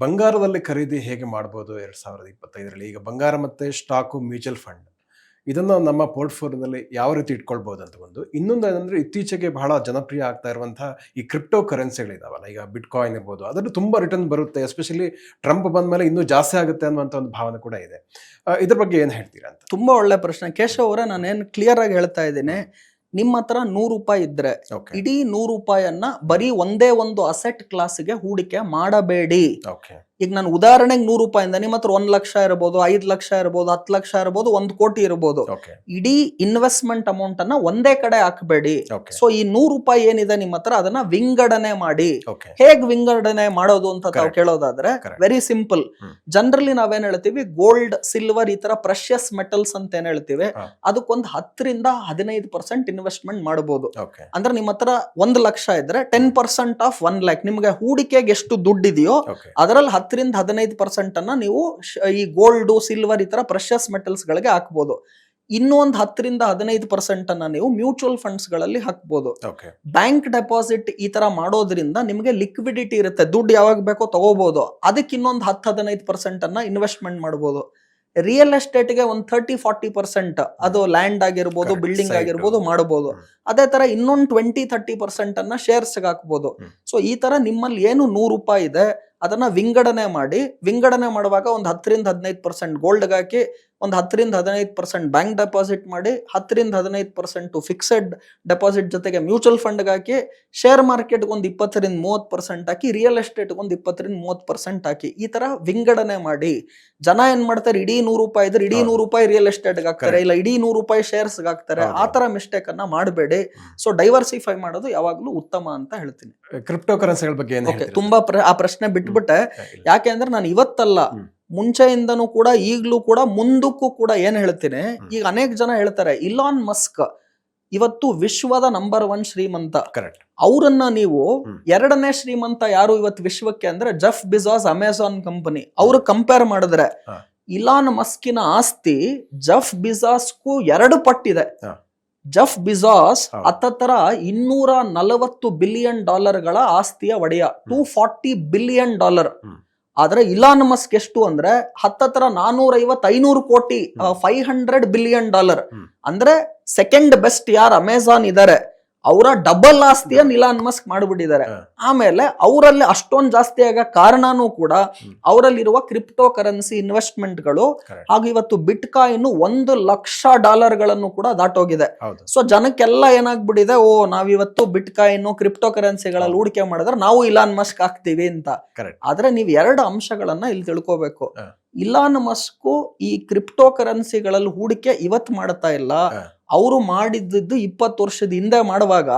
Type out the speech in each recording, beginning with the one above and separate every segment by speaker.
Speaker 1: ಬಂಗಾರದಲ್ಲಿ ಖರೀದಿ ಹೇಗೆ ಮಾಡ್ಬೋದು 2025ರಲ್ಲಿ? ಈಗ ಬಂಗಾರ ಮತ್ತೆ ಸ್ಟಾಕು, ಮ್ಯೂಚುವಲ್ ಫಂಡ್ ಇದನ್ನು ನಮ್ಮ ಪೋರ್ಟ್ಫೋಲಿಯೋದಲ್ಲಿ ಯಾವ ರೀತಿ ಇಟ್ಕೊಳ್ಬಹುದು ಅಂತ ಒಂದು. ಇನ್ನೊಂದು ಏನಂದ್ರೆ, ಇತ್ತೀಚೆಗೆ ಬಹಳ ಜನಪ್ರಿಯ ಆಗ್ತಾ ಇರುವಂತಹ ಈ ಕ್ರಿಪ್ಟೋ ಕರೆನ್ಸಿಗಳಿದಾವಲ್ಲ, ಈಗ ಬಿಟ್ಕಾಯಿನ್ ಇರ್ಬೋದು, ಅದರಲ್ಲಿ ತುಂಬಾ ರಿಟರ್ನ್ ಬರುತ್ತೆ. ಎಸ್ಪೆಷಲಿ ಟ್ರಂಪ್ ಬಂದ ಮೇಲೆ ಇನ್ನೂ ಜಾಸ್ತಿ ಆಗುತ್ತೆ ಅನ್ನುವಂಥ ಒಂದು ಭಾವನೆ ಕೂಡ ಇದೆ. ಇದ್ರ ಬಗ್ಗೆ ಏನು ಹೇಳ್ತೀರಾ ಅಂತ?
Speaker 2: ತುಂಬಾ ಒಳ್ಳೆ ಪ್ರಶ್ನೆ ಕೇಶವ್ ಅವರೇ. ನಾನೇನು ಕ್ಲಿಯರ್ ಆಗಿ ಹೇಳ್ತಾ ಇದ್ದೀನಿ, ನಿಮ್ಮ ಹತ್ರ 100 ರೂಪಾಯಿ ಇದ್ರೆ ಇಡೀ 100 ರೂಪಾಯಿಯನ್ನ ಬರೀ ಒಂದೇ ಒಂದು ಅಸೆಟ್ ಕ್ಲಾಸ್ಗೆ ಹೂಡಿಕೆ ಮಾಡಬೇಡಿ. ಈಗ ನಾನು ಉದಾಹರಣೆಗೆ 100 ರೂಪಾಯಿಂದ ನಿಮ್ಮ ಹತ್ರ 1 ಲಕ್ಷ ಇರಬಹುದು, 5 ಲಕ್ಷ ಇರಬಹುದು, 10 ಲಕ್ಷ ಇರಬಹುದು, 1 ಕೋಟಿ ಇರಬಹುದು. ಇಡೀ ಇನ್ವೆಸ್ಟ್ಮೆಂಟ್ ಅಮೌಂಟ್ ಅನ್ನ ಒಂದೇ ಕಡೆ ಹಾಕಬೇಡಿ. ಸೊ ಈ 100 ರೂಪಾಯಿ ಏನಿದೆ ನಿಮ್ಮ ಹತ್ರ, ಅದನ್ನ ವಿಂಗಡಣೆ ಮಾಡಿ. ಹೇಗ್ ವಿಂಗಡಣೆ ಮಾಡೋದು ಅಂತ ತಾವು ಕೇಳೋದಾದ್ರೆ ವೆರಿ ಸಿಂಪಲ್. ಜನರಲಿ ನಾವೇನ್ ಹೇಳ್ತೀವಿ, ಗೋಲ್ಡ್, ಸಿಲ್ವರ್, ಈ ತರ ಪ್ರೆಷಿಯಸ್ ಮೆಟಲ್ಸ್ ಅಂತ ಏನ್ ಹೇಳ್ತೀವಿ, ಅದಕ್ಕೊಂದು 10 ರಿಂದ 15% ಇನ್ವೆಸ್ಟ್ಮೆಂಟ್ ಮಾಡಬಹುದು. ಅಂದ್ರೆ ನಿಮ್ಮ ಹತ್ರ 1 ಲಕ್ಷ ಇದ್ರೆ 10% ಆಫ್ 1 ಲ್ಯಾಕ್, ನಿಮ್ಗೆ ಹೂಡಿಕೆಗೆ ಎಷ್ಟು ದುಡ್ಡಿದೆಯೋ ಅದರಲ್ಲಿ 10 ರಿಂದ 15% ಅನ್ನ ನೀವು ಈ ಗೋಲ್ಡ್, ಸಿಲ್ವರ್, ಈ ತರ ಪ್ರೆಷಿಯಸ್ ಮೆಟಲ್ಸ್ ಗಳಿಗೆ ಹಾಕಬಹುದು. ಇನ್ನೊಂದು 10 ರಿಂದ 15% ಅನ್ನ ನೀವು ಮ್ಯೂಚುವಲ್ ಫಂಡ್ಸ್ ಗಳಲ್ಲಿ ಹಾಕಬಹುದು. ಬ್ಯಾಂಕ್ ಡೆಪಾಸಿಟ್ ಈ ತರ ಮಾಡೋದ್ರಿಂದ ನಿಮಗೆ ಲಿಕ್ವಿಡಿಟಿ ಇರುತ್ತೆ, ದುಡ್ಡು ಯಾವಾಗ ಬೇಕೋ ತಗೋಬಹುದು. ಅದಕ್ಕೆ ಇನ್ನೊಂದು 10-15% ಅನ್ನ ಇನ್ವೆಸ್ಟ್ಮೆಂಟ್ ಮಾಡಬಹುದು. ರಿಯಲ್ ಎಸ್ಟೇಟ್ಗೆ ಒಂದು 30-40% ಅದು ಲ್ಯಾಂಡ್ ಆಗಿರ್ಬೋದು, ಬಿಲ್ಡಿಂಗ್ ಆಗಿರ್ಬೋದು ಮಾಡಬಹುದು. ಅದೇ ತರ ಇನ್ನೊಂದು 20-30% ಅನ್ನ ಶೇರ್ಸ್ ಹಾಕಬಹುದು. ಸೊ ಈ ತರ ನಿಮ್ಮಲ್ಲಿ ಏನು 100 ರೂಪಾಯಿ ಇದೆ ಅದನ್ನ ವಿಂಗಡಣೆ ಮಾಡಿ, ವಿಂಗಡಣೆ ಮಾಡುವಾಗ ಒಂದು 10 ರಿಂದ 15% ಗೋಲ್ಡ್ ಹಾಕಿ, ಒಂದು 10 ರಿಂದ 15% ಬ್ಯಾಂಕ್ ಡೆಪಾಸಿಟ್ ಮಾಡಿ, 10 ರಿಂದ 15% ಫಿಕ್ಸೆಡ್ ಡೆಪಾಸಿಟ್ ಜೊತೆಗೆ ಮ್ಯೂಚುವಲ್ ಫಂಡ್ ಹಾಕಿ, ಶೇರ್ ಮಾರ್ಕೆಟ್ ಒಂದು 20 ರಿಂದ 30% ಹಾಕಿ, ರಿಯಲ್ ಎಸ್ಟೇಟ್ ಒಂದು 20 ರಿಂದ 30% ಹಾಕಿ. ಈ ತರ ವಿಂಗಡಣೆ ಮಾಡಿ. ಜನ ಏನ್ ಮಾಡ್ತಾರೆ, ಇಡೀ 100 ರೂಪಾಯಿ ಇದ್ರೆ ಇಡೀ 100 ರೂಪಾಯಿ ರಿಯಲ್ ಎಸ್ಟೇಟ್ ಹಾಕ್ತಾರೆ, ಇಲ್ಲ ಇಡೀ 100 ರೂಪಾಯಿ ಶೇರ್ಸ್ ಹಾಕ್ತಾರೆ. ಆ ತರ ಮಿಸ್ಟೇಕ್ ಅನ್ನ ಮಾಡಬೇಡಿ. ಸೊ ಡೈವರ್ಸಿಫೈ ಮಾಡೋದು ಯಾವಾಗ್ಲೂ ಉತ್ತಮ ಅಂತ ಹೇಳ್ತೀನಿ.
Speaker 1: ಕ್ರಿಪ್ಟೋ ಕರೆನ್ಸಿಗಳ ಬಗ್ಗೆ
Speaker 2: ತುಂಬಾ ಆ ಪ್ರಶ್ನೆ ಬಿಟ್ಬಿಟ್ಟೆ. ಯಾಕೆ ಅಂದ್ರೆ ನಾನು ಇವತ್ತಲ್ಲ, ಮುಂಚೆಯಿಂದನೂ ಕೂಡ, ಈಗ್ಲೂ ಕೂಡ, ಮುಂದಕ್ಕೂ ಕೂಡ ಏನ್ ಹೇಳ್ತೀನಿ, ಈಗ ಅನೇಕ ಜನ ಹೇಳ್ತಾರೆ ಇಲಾನ್ ಮಸ್ಕ್ ಇವತ್ತು ವಿಶ್ವದ ನಂಬರ್ 1 ಶ್ರೀಮಂತ. ಅವರನ್ನ ನೀವು 2ನೇ ಶ್ರೀಮಂತ ಯಾರು ಇವತ್ತು ವಿಶ್ವಕ್ಕೆ ಅಂದ್ರೆ ಜೆಫ್ ಬಿಜಾಸ್, ಅಮೆಜಾನ್ ಕಂಪನಿ. ಅವ್ರು ಕಂಪೇರ್ ಮಾಡಿದ್ರೆ ಇಲಾನ್ ಮಸ್ಕಿನ ಆಸ್ತಿ ಜೆಫ್ ಬಿಜಾಸ್ಗೂ 2 ಪಟ್ಟಿದೆ. ಜೆಫ್ ಬಿಜಾಸ್ ಹತ್ತರ $240 ಬಿಲಿಯನ್ ಆಸ್ತಿಯ ಒಡೆಯ, $240 ಬಿಲಿಯನ್. ಆದ್ರೆ ಇಲಾನ್ ಮಸ್ಕ್ ಎಷ್ಟು ಅಂದ್ರೆ ಹತ್ತರ 450-500 ಕೋಟಿ, $500 ಬಿಲಿಯನ್. ಅಂದ್ರೆ ಸೆಕೆಂಡ್ ಬೆಸ್ಟ್ ಯಾರು ಅಮೆಜಾನ್ ಇದಾರೆ, ಅವರ ಡಬಲ್ ಆಸ್ತಿಯನ್ನು ಇಲಾನ್ ಮಸ್ಕ್ ಮಾಡಿಬಿಟ್ಟಿದ್ದಾರೆ. ಆಮೇಲೆ ಅವರಲ್ಲಿ ಅಷ್ಟೊಂದು ಜಾಸ್ತಿ ಆಗ ಕಾರಣನೂ ಕೂಡ ಅವರಲ್ಲಿರುವ ಕ್ರಿಪ್ಟೋ ಕರೆನ್ಸಿ ಇನ್ವೆಸ್ಟ್ಮೆಂಟ್ಗಳು. ಹಾಗೂ ಇವತ್ತು ಬಿಟ್ ಕಾಯಿನ್ $1 ಲಕ್ಷ ಕೂಡ ದಾಟೋಗಿದೆ. ಸೊ ಜನಕ್ಕೆಲ್ಲ ಏನಾಗ್ಬಿಟ್ಟಿದೆ, ಓ ನಾವಿವತ್ತು ಬಿಟ್ ಕಾಯಿನ್, ಕ್ರಿಪ್ಟೋ ಕರೆನ್ಸಿಗಳಲ್ಲಿ ಹೂಡಿಕೆ ಮಾಡಿದ್ರೆ ನಾವು ಇಲಾನ್ ಮಸ್ಕ್ ಆಗ್ತೀವಿ ಅಂತ. ಆದ್ರೆ ನೀವು 2 ಅಂಶಗಳನ್ನ ಇಲ್ಲಿ ತಿಳ್ಕೋಬೇಕು. ಇಲಾನ್ ಮಸ್ಕ್ ಈ ಕ್ರಿಪ್ಟೋ ಕರೆನ್ಸಿಗಳಲ್ಲಿ ಹೂಡಿಕೆ ಇವತ್ತು ಮಾಡ್ತಾ ಇಲ್ಲ. ಅವರು ಮಾಡಿದ್ದು 20 ವರ್ಷದ ಹಿಂದೆ ಮಾಡುವಾಗ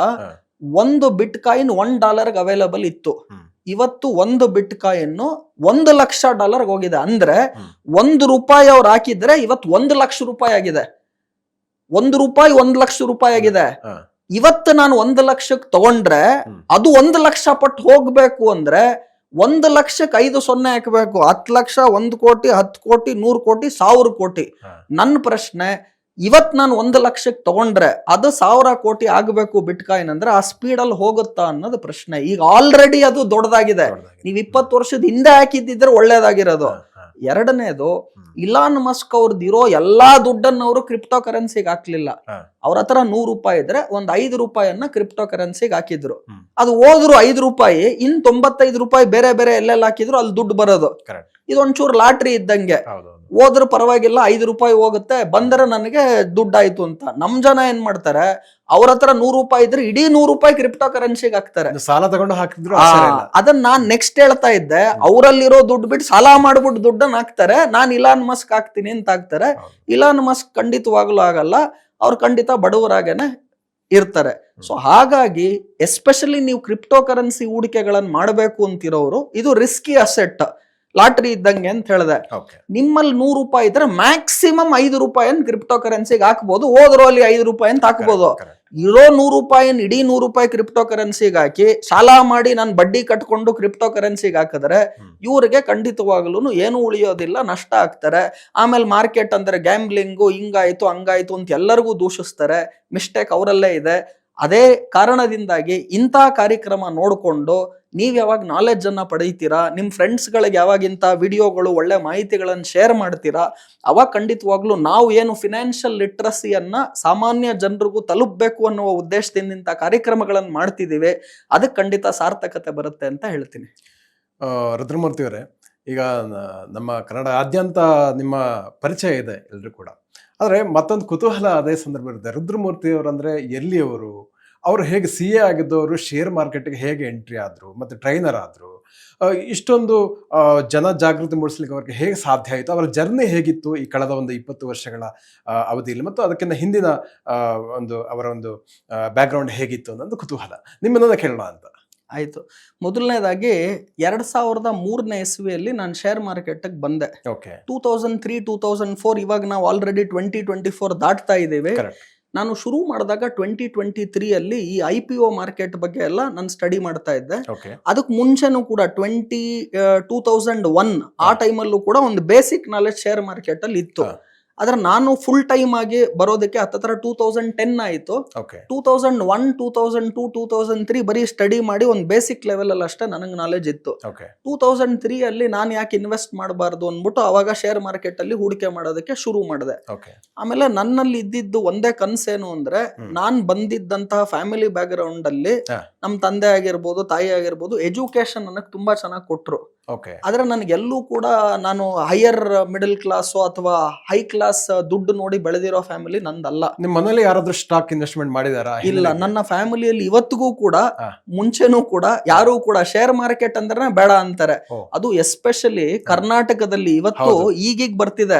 Speaker 2: ಒಂದು ಬಿಟ್ ಕಾಯಿನ್ $1 ಅವೈಲಬಲ್ ಇತ್ತು. ಇವತ್ತು ಒಂದು ಬಿಟ್ ಕಾಯಿನ್ $1 ಲಕ್ಷ ಹೋಗಿದೆ. ಅಂದ್ರೆ ₹1 ಅವ್ರು ಹಾಕಿದ್ರೆ ಇವತ್ತು $1 ಲಕ್ಷ ಆಗಿದೆ. ₹1 $1 ಲಕ್ಷ ಆಗಿದೆ. ಇವತ್ತು ನಾನು 1 ಲಕ್ಷಕ್ಕೆ ತಗೊಂಡ್ರೆ ಅದು 1 ಲಕ್ಷ ಪಟ್ಟು ಹೋಗ್ಬೇಕು ಅಂದ್ರೆ 1 ಲಕ್ಷಕ್ಕೆ 5 0 ಹಾಕಬೇಕು. 10 ಲಕ್ಷ, 1 ಕೋಟಿ, 10 ಕೋಟಿ, 100 ಕೋಟಿ, 1000 ಕೋಟಿ. ನನ್ನ ಪ್ರಶ್ನೆ, ಇವತ್ ನಾನು 1 ಲಕ್ಷಕ್ಕೆ ತಗೊಂಡ್ರೆ ಅದು 1000 ಕೋಟಿ ಆಗಬೇಕು ಬಿಟ್ ಕಾಯಿನ್ ಅಂದ್ರೆ ಆ ಸ್ಪೀಡ್ ಅಲ್ಲಿ ಹೋಗುತ್ತಾ ಅನ್ನೋದು ಪ್ರಶ್ನೆ. ಈಗ ಆಲ್ರೆಡಿ ಅದು ದೊಡ್ಡದಾಗಿದೆ. ನೀವು 20 ವರ್ಷದ ಹಿಂದೆ ಹಾಕಿದ್ದಿದ್ರೆ ಒಳ್ಳೇದಾಗಿರೋದು. 2ನೇದು, ಇಲಾನ್ ಮಸ್ಕ್ ಅವ್ರದ್ದು ಇರೋ ಎಲ್ಲಾ ದುಡ್ಡನ್ನು ಅವರು ಕ್ರಿಪ್ಟೋ ಕರೆನ್ಸಿಗೆ ಹಾಕ್ಲಿಲ್ಲ. ಅವ್ರ ಹತ್ರ 100 ರೂಪಾಯಿ ಇದ್ರೆ ಒಂದು $5 ಕ್ರಿಪ್ಟೋ ಕರೆನ್ಸಿಗೆ ಹಾಕಿದ್ರು. ಅದು ಹೋದ್ರು $5, ಇನ್ $95 ಬೇರೆ ಬೇರೆ ಎಲ್ಲೆಲ್ಲ ಹಾಕಿದ್ರು ಅಲ್ಲಿ ದುಡ್ಡು ಬರೋದು. ಇದೊಂಚೂರು ಲಾಟ್ರಿ ಇದ್ದಂಗೆ. ಹೋದ್ರೆ ಪರವಾಗಿಲ್ಲ, $5 ಹೋಗುತ್ತೆ, ಬಂದರೆ ನನಗೆ ದುಡ್ಡಾಯ್ತು ಅಂತ. ನಮ್ ಜನ ಏನ್ ಮಾಡ್ತಾರೆ, ಅವ್ರ ಹತ್ರ 100 ರೂಪಾಯಿ ಇದ್ರೆ ಇಡೀ 100 ರೂಪಾಯಿ ಕ್ರಿಪ್ಟೋ ಕರೆನ್ಸಿಗೆ ಹಾಕ್ತಾರೆ.
Speaker 1: ಸಾಲ ತಗೊಂಡು ಹಾಕಿದ್ರು.
Speaker 2: ಅದನ್ನ ನಾನ್ ನೆಕ್ಸ್ಟ್ ಹೇಳ್ತಾ ಇದ್ದೆ, ಅವರಲ್ಲಿರೋ ದುಡ್ಡು ಬಿಟ್ಟು ಸಾಲ ಮಾಡ್ಬಿಟ್ಟು ದುಡ್ಡನ್ನ ಹಾಕ್ತಾರೆ. ನಾನ್ ಇಲಾನ್ ಮಸ್ಕ್ ಹಾಕ್ತೀನಿ ಅಂತ ಹಾಕ್ತಾರೆ. ಇಲಾನ್ ಮಸ್ಕ್ ಖಂಡಿತವಾಗ್ಲೂ ಆಗಲ್ಲ. ಅವ್ರು ಖಂಡಿತ ಬಡವರಾಗೇನೆ ಇರ್ತಾರೆ. ಸೊ ಹಾಗಾಗಿ ಎಸ್ಪೆಷಲಿ ನೀವು ಕ್ರಿಪ್ಟೋ ಕರೆನ್ಸಿ ಹೂಡಿಕೆಗಳನ್ನ ಮಾಡಬೇಕು ಅಂತಿರೋರು, ಇದು ರಿಸ್ಕಿ ಅಸೆಟ್, ಲಾಟ್ರಿ ಇದ್ದಂಗೆ ಅಂತ ಹೇಳಿದೆ. ನಿಮ್ಮಲ್ಲಿ 100 ರೂಪಾಯಿ ಇದ್ರೆ ಮ್ಯಾಕ್ಸಿಮಮ್ $5 ಕ್ರಿಪ್ಟೋ ಕರೆನ್ಸಿಗೆ ಹಾಕ್ಬೋದು. ಹೋದ್ರು ಅಲ್ಲಿ $5 ಅಂತ ಹಾಕ್ಬೋದು. ಇರೋ 100 ರೂಪಾಯಿ ಇಡೀ 100 ರೂಪಾಯಿ ಕ್ರಿಪ್ಟೋ ಕರೆನ್ಸಿಗೆ ಹಾಕಿ ಸಾಲ ಮಾಡಿ ನಾನು ಬಡ್ಡಿ ಕಟ್ಕೊಂಡು ಕ್ರಿಪ್ಟೋ ಕರೆನ್ಸಿಗೆ ಹಾಕಿದ್ರೆ ಇವ್ರಿಗೆ ಖಂಡಿತವಾಗ್ಲೂ ಏನು ಉಳಿಯೋದಿಲ್ಲ, ನಷ್ಟ ಆಗ್ತಾರೆ. ಆಮೇಲೆ ಮಾರ್ಕೆಟ್ ಅಂದ್ರೆ ಗ್ಯಾಂಬ್ಲಿಂಗು, ಹಿಂಗಾಯ್ತು ಹಂಗಾಯ್ತು ಅಂತ ಎಲ್ಲರಿಗೂ ದೂಷಿಸ್ತಾರೆ. ಮಿಸ್ಟೇಕ್ ಅವರಲ್ಲೇ ಇದೆ. ಅದೇ ಕಾರಣದಿಂದಾಗಿ ಇಂಥ ಕಾರ್ಯಕ್ರಮ ನೋಡಿಕೊಂಡು ನೀವ್ ಯಾವಾಗ ನಾಲೆಡ್ಜ್ ಅನ್ನ ಪಡೀತೀರಾ, ನಿಮ್ ಫ್ರೆಂಡ್ಸ್ ಗಳಿಗೆ ಯಾವಾಗ ಇಂಥ ವಿಡಿಯೋಗಳು ಒಳ್ಳೆ ಮಾಹಿತಿಗಳನ್ನು ಶೇರ್ ಮಾಡ್ತೀರಾ, ಅವಾಗ ಖಂಡಿತವಾಗ್ಲೂ ನಾವು ಏನು ಫಿನಾನ್ಷಿಯಲ್ ಲಿಟ್ರಸಿಯನ್ನ ಸಾಮಾನ್ಯ ಜನರಿಗೂ ತಲುಪಬೇಕು ಅನ್ನುವ ಉದ್ದೇಶದಿಂದ ಇಂಥ ಕಾರ್ಯಕ್ರಮಗಳನ್ನು ಮಾಡ್ತಿದ್ದೀವಿ, ಅದಕ್ಕೆ ಖಂಡಿತ ಸಾರ್ಥಕತೆ ಬರುತ್ತೆ ಅಂತ ಹೇಳ್ತೀನಿ.
Speaker 1: ರುದ್ರಮೂರ್ತಿ ಅವರೇ, ಈಗ ನಮ್ಮ ಕನ್ನಡಾದ್ಯಂತ ನಿಮ್ಮ ಪರಿಚಯ ಇದೆ ಎಲ್ರು ಕೂಡ. ಆದರೆ ಮತ್ತೊಂದು ಕುತೂಹಲ ಅದೇ ಸಂದರ್ಭ ಇರುತ್ತೆ. ರುದ್ರಮೂರ್ತಿ ಅವರಂದ್ರೆ ಎಲ್ಲಿಯವರು, ಅವರು ಹೇಗೆ CA ಆಗಿದ್ದವರು ಶೇರ್ ಮಾರ್ಕೆಟ್ಗೆ ಹೇಗೆ ಎಂಟ್ರಿ ಆದರು ಮತ್ತು ಟ್ರೈನರ್ ಆದರು, ಇಷ್ಟೊಂದು ಜನ ಜಾಗೃತಿ ಮೂಡಿಸ್ಲಿಕ್ಕೆ ಅವ್ರಿಗೆ ಹೇಗೆ ಸಾಧ್ಯ ಆಯಿತು, ಅವರ ಜರ್ನಿ ಹೇಗಿತ್ತು ಈ ಕಳೆದ ಒಂದು 20 ವರ್ಷಗಳ ಅವಧಿಯಲ್ಲಿ, ಮತ್ತು ಅದಕ್ಕಿಂತ ಹಿಂದಿನ ಅವರ ಒಂದು ಬ್ಯಾಕ್ಗ್ರೌಂಡ್ ಹೇಗಿತ್ತು ಅನ್ನೋದು ಕುತೂಹಲ ನಿಮ್ಮನ್ನ ಕೇಳೋಣ ಅಂತ.
Speaker 2: ಆಯ್ತು. ಮೊದಲನೇದಾಗಿ 2003ನೇ ಇಸ್ವಿಯಲ್ಲಿ ನಾನು ಶೇರ್ ಮಾರ್ಕೆಟ್ಗೆ ಬಂದೆ. 2003, 2004, ಇವಾಗ ನಾವು ಆಲ್ರೆಡಿ 2024 ದಾಟ್ತಾ ಇದ್ದೇವೆ. ನಾನು ಶುರು ಮಾಡಿದಾಗ 2023 ಈ IPO ಮಾರ್ಕೆಟ್ ಬಗ್ಗೆ ಎಲ್ಲ ನಾನು ಸ್ಟಡಿ ಮಾಡ್ತಾ ಇದ್ದೆ. ಅದಕ್ಕೆ ಮುಂಚೆನೂ ಕೂಡ 2001 ಆ ಟೈಮಲ್ಲೂ ಕೂಡ ಒಂದು ಬೇಸಿಕ್ ನಾಲೆಜ್ ಶೇರ್ ಮಾರ್ಕೆಟ್ ಅಲ್ಲಿ ಇತ್ತು. ಆದ್ರೆ ನಾನು ಫುಲ್ ಟೈಮ್ ಆಗಿ ಬರೋದಕ್ಕೆ ಹತ್ತತ್ರ 2010 ಆಯಿತು. 2001, 2002, 2003 ಬರೀ ಸ್ಟಡಿ ಮಾಡಿ ಒಂದು ಬೇಸಿಕ್ ಲೆವೆಲ್ ಅಲ್ಲಿ ಅಷ್ಟೇ ನನಗೆ ನಾಲೆಜ್ ಇತ್ತು. 2003 ಅಲ್ಲಿ ನಾನು ಯಾಕೆ ಇನ್ವೆಸ್ಟ್ ಮಾಡಬಾರ್ದು ಅಂದ್ಬಿಟ್ಟು ಅವಾಗ ಶೇರ್ ಮಾರ್ಕೆಟ್ ಅಲ್ಲಿ ಹೂಡಿಕೆ ಮಾಡೋದಕ್ಕೆ ಶುರು ಮಾಡಿದೆ. ಆಮೇಲೆ ನನ್ನಲ್ಲಿ ಇದ್ದಿದ್ದು ಒಂದೇ ಕನ್ಸೇನು ಅಂದ್ರೆ, ನಾನ್ ಬಂದಿದ್ದಂತಹ ಫ್ಯಾಮಿಲಿ ಬ್ಯಾಕ್ ಗ್ರೌಂಡ್ ಅಲ್ಲಿ ನಮ್ ತಂದೆ ಆಗಿರ್ಬೋದು, ತಾಯಿ ಆಗಿರ್ಬೋದು, ಎಜುಕೇಶನ್ ನನಗೆ ತುಂಬಾ ಚೆನ್ನಾಗಿ ಕೊಟ್ರು. ಆದ್ರೆ ನನಗೆಲ್ಲೂ ಕೂಡ ನಾನು ಹೈಯರ್ ಮಿಡಲ್ ಕ್ಲಾಸ್ ಅಥವಾ ಹೈ ಕ್ಲಾಸ್ ದುಡ್ಡು ನೋಡಿ ಬೆಳೆದಿರೋ ಫ್ಯಾಮಿಲಿ ನಂದಲ್ಲ.
Speaker 1: ನಿಮ್ಮ ಮನೇಲಿ ಯಾರಾದ್ರೂ ಸ್ಟಾಕ್ ಇನ್ವೆಸ್ಟ್ಮೆಂಟ್ ಮಾಡಿದಾರಾ?
Speaker 2: ಇಲ್ಲ, ನನ್ನ ಫ್ಯಾಮಿಲಿಯಲ್ಲಿ ಇವತ್ತಿಗೂ ಕೂಡ, ಮುಂಚೆನೂ ಕೂಡ ಯಾರು ಕೂಡ ಶೇರ್ ಮಾರ್ಕೆಟ್ ಅಂದ್ರೆ ಬೇಡ ಅಂತಾರೆ. ಅದು ಎಸ್ಪೆಷಲಿ ಕರ್ನಾಟಕದಲ್ಲಿ ಇವತ್ತು ಈಗೀಗ ಬರ್ತಿದೆ.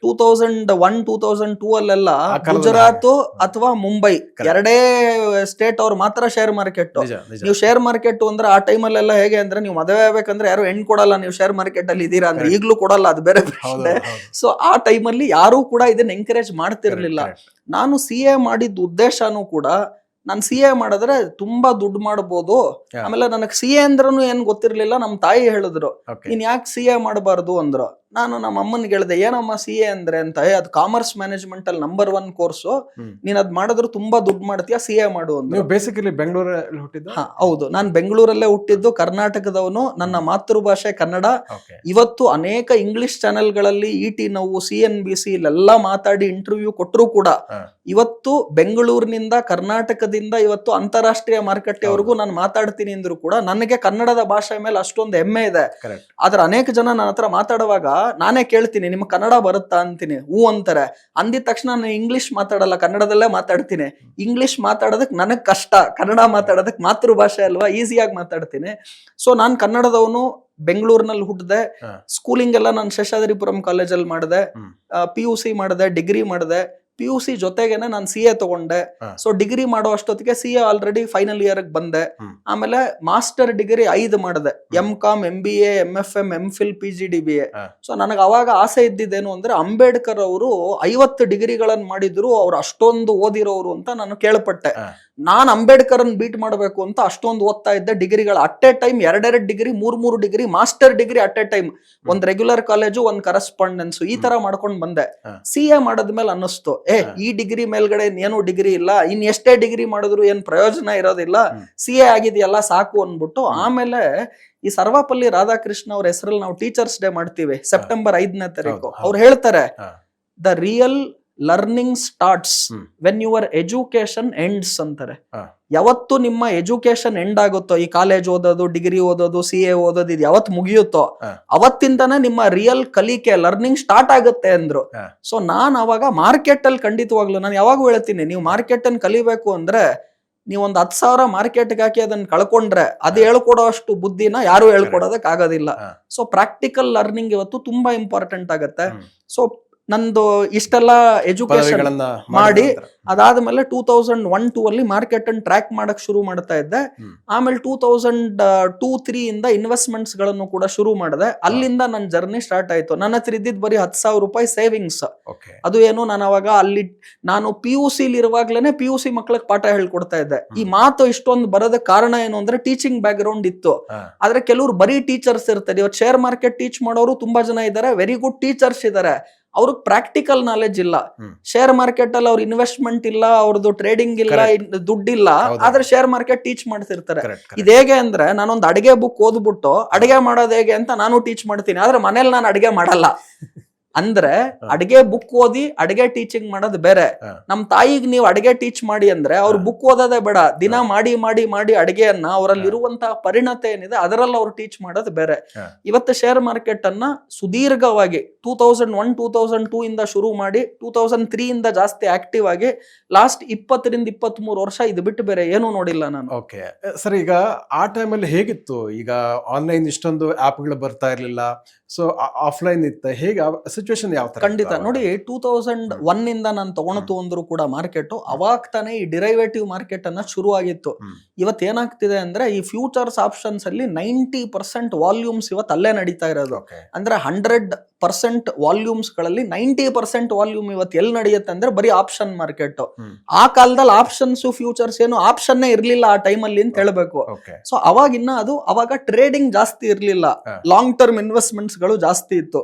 Speaker 2: 2001, 2002 ಅಲ್ಲೆಲ್ಲ ಗುಜರಾತ್ ಅಥವಾ ಮುಂಬೈ ಎರಡೇ ಸ್ಟೇಟ್ ಅವ್ರು ಮಾತ್ರ ಶೇರ್ ಮಾರ್ಕೆಟ್. ನೀವು ಶೇರ್ ಮಾರ್ಕೆಟ್ ಅಂದ್ರೆ ಆ ಟೈಮಲ್ಲೆಲ್ಲ ಹೇಗೆ ಅಂದ್ರೆ, ನೀವು ಮದುವೆ ಆಗ್ಬೇಕಂದ್ರೆ ಯಾರು ಹೆಣ್ಣು ಕೊಡಲ್ಲ, ನೀವು ಶೇರ್ ಮಾರ್ಕೆಟ್ ಅಲ್ಲಿ ಇದೀರಾ ಅಂದ್ರೆ. ಈಗ್ಲೂ ಕೊಡಲ್ಲ, ಅದು ಬೇರೆ ಪ್ರಶ್ನೆ. ಸೊ ಆ ಟೈಮಲ್ಲಿ ಯಾರು ಕೂಡ ಇದನ್ನ ಎಂಕರೇಜ್ ಮಾಡ್ತಿರ್ಲಿಲ್ಲ. ನಾನು CA ಮಾಡಿದ ಉದ್ದೇಶನೂ ಕೂಡ, ನಾನು CA ಮಾಡಿದ್ರೆ ತುಂಬಾ ದುಡ್ಡು ಮಾಡಬಹುದು. ಆಮೇಲೆ ನನಗೆ CA ಅಂದ್ರೂ ಏನ್ ಗೊತ್ತಿರ್ಲಿಲ್ಲ. ನಮ್ ತಾಯಿ ಹೇಳಿದ್ರು, ನೀನ್ ಯಾಕೆ CA ಮಾಡಬಾರ್ದು ಅಂದ್ರು. ನಾನು ನಮ್ಮ ಅಮ್ಮನಿಗೆ ಹೇಳಿದೆ, ಏನಮ್ಮ CA ಅಂದ್ರೆ ಅಂತ. ಅದು ಕಾಮರ್ಸ್ ಮ್ಯಾನೇಜ್ಮೆಂಟ್ ಅಲ್ಲಿ ನಂಬರ್ 1 ಕೋರ್ಸು, ನೀನ್ ಅದ್ ಮಾಡಿದ್ರು ತುಂಬಾ ದುಡ್ಡು ಮಾಡ್ತೀಯ, CA ಮಾಡು ಅಂದ್ರು.
Speaker 1: ಬೇಸಿಕಲಿ ಬೆಂಗಳೂರಲ್ಲಿ ಹುಟ್ಟಿದ್ದು?
Speaker 2: ಹೌದು, ನಾನು ಬೆಂಗಳೂರಲ್ಲೇ ಹುಟ್ಟಿದ್ದು, ಕರ್ನಾಟಕದವನು, ನನ್ನ ಮಾತೃಭಾಷೆ ಕನ್ನಡ. ಇವತ್ತು ಅನೇಕ ಇಂಗ್ಲಿಷ್ ಚಾನೆಲ್ಗಳಲ್ಲಿ ET ನಾವು CNBC ಇಲ್ಲೆಲ್ಲ ಮಾತಾಡಿ ಇಂಟರ್ವ್ಯೂ ಕೊಟ್ಟರು ಕೂಡ, ಇವತ್ತು ಬೆಂಗಳೂರಿನಿಂದ ಕರ್ನಾಟಕದಿಂದ ಇವತ್ತು ಅಂತಾರಾಷ್ಟ್ರೀಯ ಮಾರುಕಟ್ಟೆವರೆಗೂ ನಾನು ಮಾತಾಡ್ತೀನಿ ಅಂದ್ರು ಕೂಡ ನನಗೆ ಕನ್ನಡದ ಭಾಷೆ ಮೇಲೆ ಅಷ್ಟೊಂದು ಹೆಮ್ಮೆ ಇದೆ. ಆದ್ರೆ ಅನೇಕ ಜನ ನನ್ನ ಹತ್ರ ಮಾತಾಡುವಾಗ ನಾನೇ ಕೇಳ್ತೀನಿ, ನಿಮ್ಗೆ ಕನ್ನಡ ಬರುತ್ತಾ ಅಂತೀನಿ. ಹೂ ಅಂತಾರೆ. ಅಂದಿದ ತಕ್ಷಣ ನಾನು ಇಂಗ್ಲಿಷ್ ಮಾತಾಡಲ್ಲ, ಕನ್ನಡದಲ್ಲೇ ಮಾತಾಡ್ತೀನಿ. ಇಂಗ್ಲಿಷ್ ಮಾತಾಡೋದಕ್ ನನಗ್ ಕಷ್ಟ, ಕನ್ನಡ ಮಾತಾಡೋದಕ್ ಮಾತೃಭಾಷೆ ಅಲ್ವಾ, ಈಸಿಯಾಗಿ ಮಾತಾಡ್ತೀನಿ. ಸೊ ನಾನ್ ಕನ್ನಡದವನು, ಬೆಂಗಳೂರಿನಲ್ಲಿ ಹುಟ್ಟಿದೆ. ಸ್ಕೂಲಿಂಗ್ ಎಲ್ಲ ನಾನು ಶೇಷಾದ್ರಿಪುರಂ ಕಾಲೇಜಲ್ಲಿ ಮಾಡಿದೆ, PUC ಮಾಡಿದೆ, ಡಿಗ್ರಿ ಮಾಡಿದೆ. PUC ಜೊತೆಗೇನೆ ನಾನು CA ತಗೊಂಡೆ. ಸೊ ಡಿಗ್ರಿ ಮಾಡೋ ಅಷ್ಟೊತ್ತಿಗೆ CA ಆಲ್ರೆಡಿ ಫೈನಲ್ ಇಯರ್ ಬಂದೆ. ಆಮೇಲೆ ಮಾಸ್ಟರ್ ಡಿಗ್ರಿ 5 ಮಾಡಿದೆ, MCOM, MBA, MFM, MPhil, PGDBA. So ನನಗೆ ಅವಾಗ ಆಸೆ ಇದ್ದಿದ್ದೇನು ಅಂದ್ರೆ, ಅಂಬೇಡ್ಕರ್ ಅವರು 50 ಡಿಗ್ರಿಗಳನ್ನು ಮಾಡಿದ್ರು, ಅವ್ರು ಅಷ್ಟೊಂದು ಓದಿರೋರು ಅಂತ ನಾನು ಕೇಳ್ಪಟ್ಟೆ. ನಾನ್ ಅಂಬೇಡ್ಕರ್ ಅನ್ನು ಬೀಟ್ ಮಾಡಬೇಕು ಅಂತ ಅಷ್ಟೊಂದು ಓದ್ತಾ ಇದ್ದೆ. ಡಿಗ್ರಿಗಳು at a time 2 degree, 3 degree, master degree at a time. ಒಂದ್ ರೆಗ್ಯುಲರ್ ಕಾಲೇಜು, ಒಂದ್ ಕರೆಸ್ಪಾಂಡೆನ್ಸ್, ಈ ತರ ಮಾಡ್ಕೊಂಡ್ ಬಂದೆ. CA ಮಾಡದ್ಮೇಲೆ ಅನ್ನಿಸ್ತು, ಈ ಡಿಗ್ರಿ ಮೇಲ್ಗಡೆ ಏನು ಡಿಗ್ರಿ ಇಲ್ಲ, ಇನ್ ಎಷ್ಟೇ ಡಿಗ್ರಿ ಮಾಡಿದ್ರು ಏನ್ ಪ್ರಯೋಜನ ಇರೋದಿಲ್ಲ, CA ಆಗಿದೆಯಲ್ಲ ಸಾಕು ಅನ್ಬಿಟ್ಟು. ಆಮೇಲೆ ಈ ಸರ್ವಪಲ್ಲಿ ರಾಧಾಕೃಷ್ಣ ಅವ್ರ ಹೆಸರಲ್ಲಿ ನಾವು ಟೀಚರ್ಸ್ ಡೇ ಮಾಡ್ತೀವಿ, ಸೆಪ್ಟೆಂಬರ್ 5ನೇ ತಾರೀಕು. ಅವ್ರು ಹೇಳ್ತಾರೆ, the real learning starts when your education ends ಅಂತಾರೆ. ಯಾವತ್ತು ನಿಮ್ಮ ಎಜುಕೇಶನ್ ಎಂಡ್ ಆಗುತ್ತೋ, ಈ ಕಾಲೇಜ್ ಓದೋದು, ಡಿಗ್ರಿ ಓದೋದು, CA ಓದೋದು, ಇದು ಯಾವತ್ತು ಮುಗಿಯುತ್ತೋ ಅವತ್ತಿಂದಾನೆ ನಿಮ್ಮ ರಿಯಲ್ ಕಲಿಕೆ, ಲರ್ನಿಂಗ್ ಸ್ಟಾರ್ಟ್ ಆಗುತ್ತೆ ಅಂದ್ರು. ಸೊ ನಾನ್ ಅವಾಗ ಮಾರ್ಕೆಟ್ ಅಲ್ಲಿ ಖಂಡಿತವಾಗ್ಲು ನಾನು ಯಾವಾಗೂ ಹೇಳ್ತೀನಿ, ನೀವು ಮಾರ್ಕೆಟ್ ಅನ್ನು ಕಲಿಬೇಕು ಅಂದ್ರೆ ನೀವು ಒಂದು 10,000 ಮಾರ್ಕೆಟ್ಗೆ ಹಾಕಿ ಅದನ್ನ ಕಳ್ಕೊಂಡ್ರೆ ಅದು ಹೇಳ್ಕೊಡೋ ಅಷ್ಟು ಬುದ್ಧಿನ ಯಾರು ಹೇಳ್ಕೊಡೋದಕ್ ಆಗೋದಿಲ್ಲ. ಸೊ ಪ್ರಾಕ್ಟಿಕಲ್ ಲರ್ನಿಂಗ್ ಇವತ್ತು ತುಂಬಾ ಇಂಪಾರ್ಟೆಂಟ್ ಆಗತ್ತೆ. ಸೊ ನಂದು ಇಷ್ಟೆಲ್ಲ ಎಜುಕೇಶನ್ ಮಾಡಿ ಅದಾದ್ಮೇಲೆ 2001-2 ಅಲ್ಲಿ ಮಾರ್ಕೆಟ್ ಅನ್ನು ಟ್ರ್ಯಾಕ್ ಮಾಡಕ್ ಶುರು ಮಾಡ್ತಾ ಇದ್ದೆ. ಆಮೇಲೆ 2002-3 ಇಂದ ಇನ್ವೆಸ್ಟ್ಮೆಂಟ್ಸ್ ಗಳನ್ನು ಕೂಡ ಶುರು ಮಾಡಿದೆ. ಅಲ್ಲಿಂದ ನನ್ನ ಜರ್ನಿ ಸ್ಟಾರ್ಟ್ ಆಯ್ತು. ನನ್ನ ಹತ್ರ ಇದ್ದಿದ್ದು ಬರೀ 10,000 ರೂಪಾಯಿ ಸೇವಿಂಗ್ಸ್. ಅದು ಏನು, ನಾನು ಅವಾಗ ನಾನು PUC ಇರುವಾಗ್ಲೇನೆ PUC ಮಕ್ಕಳಿಗೆ ಪಾಠ ಹೇಳ್ಕೊಡ್ತಾ ಇದ್ದೆ. ಈ ಮಾತು ಇಷ್ಟೊಂದು ಬರೋದಕ್ಕೆ ಕಾರಣ ಏನು ಅಂದ್ರೆ, ಟೀಚಿಂಗ್ ಬ್ಯಾಕ್ ಗ್ರೌಂಡ್ ಇತ್ತು. ಆದ್ರೆ ಕೆಲವರು ಬರೀ ಟೀಚರ್ಸ್ ಇರ್ತಾರೆ. ಇವತ್ತು ಶೇರ್ ಮಾರ್ಕೆಟ್ ಟೀಚ್ ಮಾಡೋರು ತುಂಬಾ ಜನ ಇದ್ದಾರೆ, ವೆರಿ ಗುಡ್ ಟೀಚರ್ಸ್ ಇದ್ದಾರೆ. ಅವ್ರಿಗೆ ಪ್ರಾಕ್ಟಿಕಲ್ ನಾಲೆಜ್ ಇಲ್ಲ. ಶೇರ್ ಮಾರ್ಕೆಟ್ ಅಲ್ಲಿ ಅವ್ರ ಇನ್ವೆಸ್ಟ್ಮೆಂಟ್ ಇಲ್ಲ, ಅವ್ರದ್ದು ಟ್ರೇಡಿಂಗ್ ಇಲ್ಲ, ದುಡ್ಡಿಲ್ಲ, ಆದ್ರೆ ಶೇರ್ ಮಾರ್ಕೆಟ್ ಟೀಚ್ ಮಾಡ್ತಿರ್ತಾರೆ. ಇದು ಹೇಗೆ ಅಂದ್ರೆ, ನಾನೊಂದು ಅಡಿಗೆ ಬುಕ್ ಓದ್ಬಿಟ್ಟು ಅಡಿಗೆ ಮಾಡೋದು ಹೇಗೆ ಅಂತ ನಾನು ಟೀಚ್ ಮಾಡ್ತೀನಿ, ಆದ್ರೆ ಮನೇಲಿ ನಾನು ಅಡಿಗೆ ಮಾಡಲ್ಲ. ಅಂದ್ರೆ ಅಡಿಗೆ ಬುಕ್ ಓದಿ ಅಡಿಗೆ ಟೀಚಿಂಗ್ ಮಾಡೋದು ಬೇರೆ. ನಮ್ ತಾಯಿಗ್ ನೀವು ಅಡಿಗೆ ಟೀಚ್ ಮಾಡಿ ಅಂದ್ರೆ ಅವ್ರು ಬುಕ್ ಓದೋದೇ ಬೇಡ, ದಿನ ಮಾಡಿ ಮಾಡಿ ಮಾಡಿ ಅಡಿಗೆಯನ್ನ ಅವರಲ್ಲಿ ಇರುವಂತಹ ಪರಿಣತಿ ಏನಿದೆ ಅದರಲ್ಲಿ ಅವ್ರು ಟೀಚ್ ಮಾಡೋದು ಬೇರೆ. ಇವತ್ತು ಶೇರ್ ಮಾರ್ಕೆಟ್ ಅನ್ನ ಸುದೀರ್ಘವಾಗಿ 2001 2002 ಇಂದ ಶುರು ಮಾಡಿ 2003 ಇಂದ ಜಾಸ್ತಿ ಆಕ್ಟಿವ್ ಆಗಿ ಲಾಸ್ಟ್ 20 ರಿಂದ 23 ವರ್ಷ ಇದು ಬಿಟ್ಟು ಬೇರೆ ಏನು ನೋಡಿಲ್ಲ ನಾನು.
Speaker 1: ಓಕೆ ಸರ್, ಈಗ ಆ ಟೈಮಲ್ಲಿ ಹೇಗಿತ್ತು? ಈಗ ಆನ್ಲೈನ್ ಇಷ್ಟೊಂದು ಆಪ್ಗಳು ಬರ್ತಾ ಇರ್ಲಿಲ್ಲ, ಸೊ ಆಫ್ಲೈನ್ ಇತ್ತ, ಹೇಗೆ ಸಿಚುವೇಶನ್ ಯಾವ ತರ?
Speaker 2: ಖಂಡಿತ ನೋಡಿ, 2001 ಇಂದ ನಾನು ತಗೊಳ್ತು ಅಂದ್ರು ಕೂಡ ಮಾರ್ಕೆಟ್ ಅವಾಗ ತಾನೇ ಈ ಡಿರೈವೇಟಿವ್ ಮಾರ್ಕೆಟ್ ಅನ್ನ ಶುರು ಆಗಿತ್ತು. ಇವತ್ತು ಏನಾಗ್ತಿದೆ ಅಂದ್ರೆ ಈ ಫ್ಯೂಚರ್ಸ್ ಆಪ್ಷನ್ಸ್ ಅಲ್ಲಿ 90% ವಾಲ್ಯೂಮ್ಸ್ ಇವತ್ತು ಅಲ್ಲೇ ನಡೀತಾ ಇರೋದು. ಅಂದ್ರೆ 100% ವಾಲ್ಯೂಮ್ಸ್ ಗಳಲ್ಲಿ 90% ವಾಲ್ಯೂಮ್ ಇವತ್ತು ಎಲ್ಲಿ ನಡೆಯುತ್ತೆ ಅಂದ್ರೆ ಬರೀ ಆಪ್ಷನ್ ಮಾರ್ಕೆಟ್. ಆ ಕಾಲದಲ್ಲಿ ಆಪ್ಷನ್ಸ್ ಫ್ಯೂಚರ್ಸ್ ಏನು ಆಪ್ಷನ್ನೇ ಇರ್ಲಿಲ್ಲ ಆ ಟೈಮಲ್ಲಿ ಅಂತ ಹೇಳ್ಬೇಕು. ಸೊ ಅವಾಗಿನ್ನ ಅವಾಗ ಟ್ರೇಡಿಂಗ್ ಜಾಸ್ತಿ ಇರ್ಲಿಲ್ಲ, ಲಾಂಗ್ ಟರ್ಮ್ ಇನ್ವೆಸ್ಟ್ಮೆಂಟ್ಸ್ ಗಳು ಜಾಸ್ತಿ ಇತ್ತು.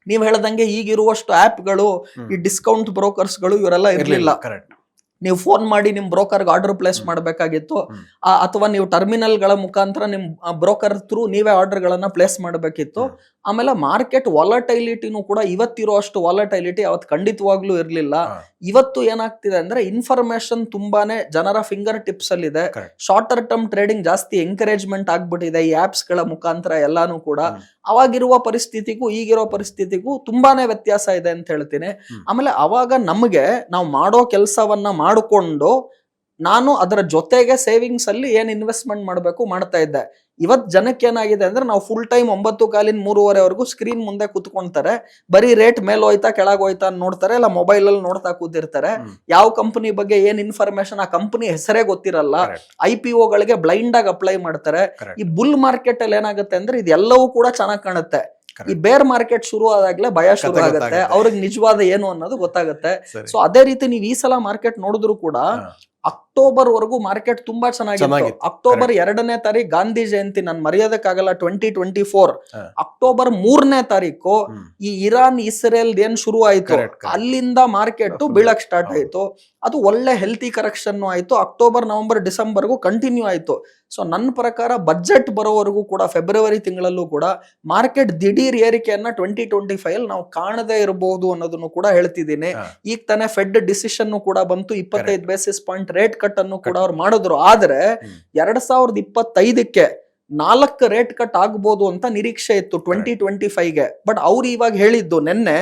Speaker 2: ನೀವ್ ಹೇಳ್ದಂಗೆ ಈಗಿರುವಷ್ಟು ಆಪ್ಗಳು, ಈ ಡಿಸ್ಕೌಂಟ್ ಬ್ರೋಕರ್ಸ್ ಗಳು ಇವರೆಲ್ಲ ಇರ್ಲಿಲ್ಲ. ನೀವು ಫೋನ್ ಮಾಡಿ ನಿಮ್ ಬ್ರೋಕರ್ಗೆ ಆರ್ಡರ್ ಪ್ಲೇಸ್ ಮಾಡಬೇಕಾಗಿತ್ತು, ಅಥವಾ ನೀವು ಟರ್ಮಿನಲ್ ಗಳ ಮುಖಾಂತರ ನಿಮ್ ಬ್ರೋಕರ್ ಥ್ರೂ ನೀವೇ ಆರ್ಡರ್ ಗಳನ್ನ ಪ್ಲೇಸ್ ಮಾಡಬೇಕಿತ್ತು. ಆಮೇಲೆ ಮಾರ್ಕೆಟ್ ವಾಲಟೈಲಿಟಿನೂ ಕೂಡ ಇವತ್ತಿರೋ ಅಷ್ಟು ವಾಲಟೈಲಿಟಿ ಅವತ್ತು ಖಂಡಿತವಾಗ್ಲೂ ಇರ್ಲಿಲ್ಲ. ಇವತ್ತು ಏನಾಗ್ತಿದೆ ಅಂದ್ರೆ ಇನ್ಫಾರ್ಮೇಶನ್ ತುಂಬಾನೇ ಜನರ ಫಿಂಗರ್ ಟಿಪ್ಸ್ ಅಲ್ಲಿ ಇದೆ. ಶಾರ್ಟರ್ ಟರ್ಮ್ ಟ್ರೇಡಿಂಗ್ ಜಾಸ್ತಿ ಎಂಕರೇಜ್ಮೆಂಟ್ ಆಗ್ಬಿಟ್ಟಿದೆ ಈ ಆಪ್ಸ್ ಗಳ ಮುಖಾಂತರ ಎಲ್ಲಾನು ಕೂಡ. ಅವಾಗಿರುವ ಪರಿಸ್ಥಿತಿಗೂ ಈಗಿರೋ ಪರಿಸ್ಥಿತಿಗೂ ತುಂಬಾನೇ ವ್ಯತ್ಯಾಸ ಇದೆ ಅಂತ ಹೇಳ್ತೀನಿ. ಆಮೇಲೆ ಅವಾಗ ನಮಗೆ ನಾವು ಮಾಡೋ ಕೆಲಸವನ್ನ ಮಾಡಿಕೊಂಡು ನಾನು ಅದರ ಜೊತೆಗೆ ಸೇವಿಂಗ್ಸ್ ಅಲ್ಲಿ ಏನ್ ಇನ್ವೆಸ್ಟ್ಮೆಂಟ್ ಮಾಡಬೇಕು ಮಾಡ್ತಾ ಇದ್ದೆ. ಇವತ್ ಜನಕ್ಕೆ ಏನಾಗಿದೆ ಅಂದ್ರೆ ನಾವು ಫುಲ್ ಟೈಮ್ 9 3:30 ಸ್ಕ್ರೀನ್ ಮುಂದೆ ಕುತ್ಕೊಂತಾರೆ, ಬರೀ ರೇಟ್ ಮೇಲೆ ಹೋಯ್ತಾ ಕೆಳಗೆ ಹೋಯ್ತಾ ನೋಡ್ತಾರೆ, ಇಲ್ಲ ಮೊಬೈಲ್ ಅಲ್ಲಿ ನೋಡ್ತಾ ಕೂತಿರ್ತಾರೆ. ಯಾವ ಕಂಪನಿ ಬಗ್ಗೆ ಏನ್ ಇನ್ಫಾರ್ಮೇಶನ್, ಆ ಕಂಪನಿ ಹೆಸರೇ ಗೊತ್ತಿರಲ್ಲ. IPO ಗಳಿಗೆ ಬ್ಲೈಂಡ್ ಆಗಿ ಅಪ್ಲೈ ಮಾಡ್ತಾರೆ. ಈ ಬುಲ್ ಮಾರ್ಕೆಟ್ ಅಲ್ಲಿ ಏನಾಗುತ್ತೆ ಅಂದ್ರೆ ಇದೆಲ್ಲವೂ ಕೂಡ ಚೆನ್ನಾಗಿ ಕಾಣುತ್ತೆ. ಈ ಬೇರ್ ಮಾರ್ಕೆಟ್ ಶುರು ಆದಾಗ್ಲೇ ಭಯ ಶುರು ಆಗುತ್ತೆ, ಅವ್ರಿಗೆ ನಿಜವಾದ ಏನು ಅನ್ನೋದು ಗೊತ್ತಾಗುತ್ತೆ. ಸೊ ಅದೇ ರೀತಿ ನೀವು ಈ ಸಲ ಮಾರ್ಕೆಟ್ ನೋಡಿದ್ರು ಕೂಡ ಅಕ್ಟೋಬರ್ ವರೆಗೂ ಮಾರ್ಕೆಟ್ ತುಂಬಾ ಚೆನ್ನಾಗಿತ್ತು. ಅಕ್ಟೋಬರ್ 2ನೇ ತಾರೀಕು ಗಾಂಧಿ ಜಯಂತಿ, ನಾನು ಮರೆಯೋದಕ್ಕಾಗಲ್ಲ. 2024 ಅಕ್ಟೋಬರ್ 3ನೇ ತಾರೀಕು ಈ ಇರಾನ್ ಇಸ್ರೇಲ್ ಏನ್ ಶುರು ಆಯ್ತು ಅಲ್ಲಿಂದ ಮಾರ್ಕೆಟ್ ಬೀಳಕ್ ಸ್ಟಾರ್ಟ್ ಆಯ್ತು. ಅದು ಒಳ್ಳೆ ಹೆಲ್ತಿ ಕರೆಕ್ಷನ್ ಆಯ್ತು. ಅಕ್ಟೋಬರ್ ನವೆಂಬರ್ ಡಿಸೆಂಬರ್ಗೂ ಕಂಟಿನ್ಯೂ ಆಯ್ತು. ಸೊ ನನ್ನ ಪ್ರಕಾರ ಬಜೆಟ್ ಬರೋವರೆಗೂ ಕೂಡ ಫೆಬ್ರವರಿ ತಿಂಗಳಲ್ಲೂ ಕೂಡ ಮಾರ್ಕೆಟ್ ದಿಢೀರ್ ಏರಿಕೆಯನ್ನ 2025 ನಾವು ಕಾಣದೇ ಇರಬಹುದು ಅನ್ನೋದನ್ನು ಕೂಡ ಹೇಳ್ತಿದ್ದೀನಿ. ಈಗ ತಾನೇ ಫೆಡ್ ಡಿಸಿಷನ್ ಕೂಡ ಬಂತು, 25 ಬೇಸಿಸ್ ಪಾಯಿಂಟ್ ರೇಟ್ ಕಟ್ ಅನ್ನು ಕೂಡ ಅವ್ರು ಮಾಡಿದ್ರು. ಆದ್ರೆ 2025ಕ್ಕೆ 4 ರೇಟ್ ಕಟ್ ಆಗ್ಬೋದು ಅಂತ ನಿರೀಕ್ಷೆ ಇತ್ತು 2025ಗೆ. ಬಟ್ ಅವ್ರು ಇವಾಗ ಹೇಳಿದ್ದು, ನಿನ್ನೆ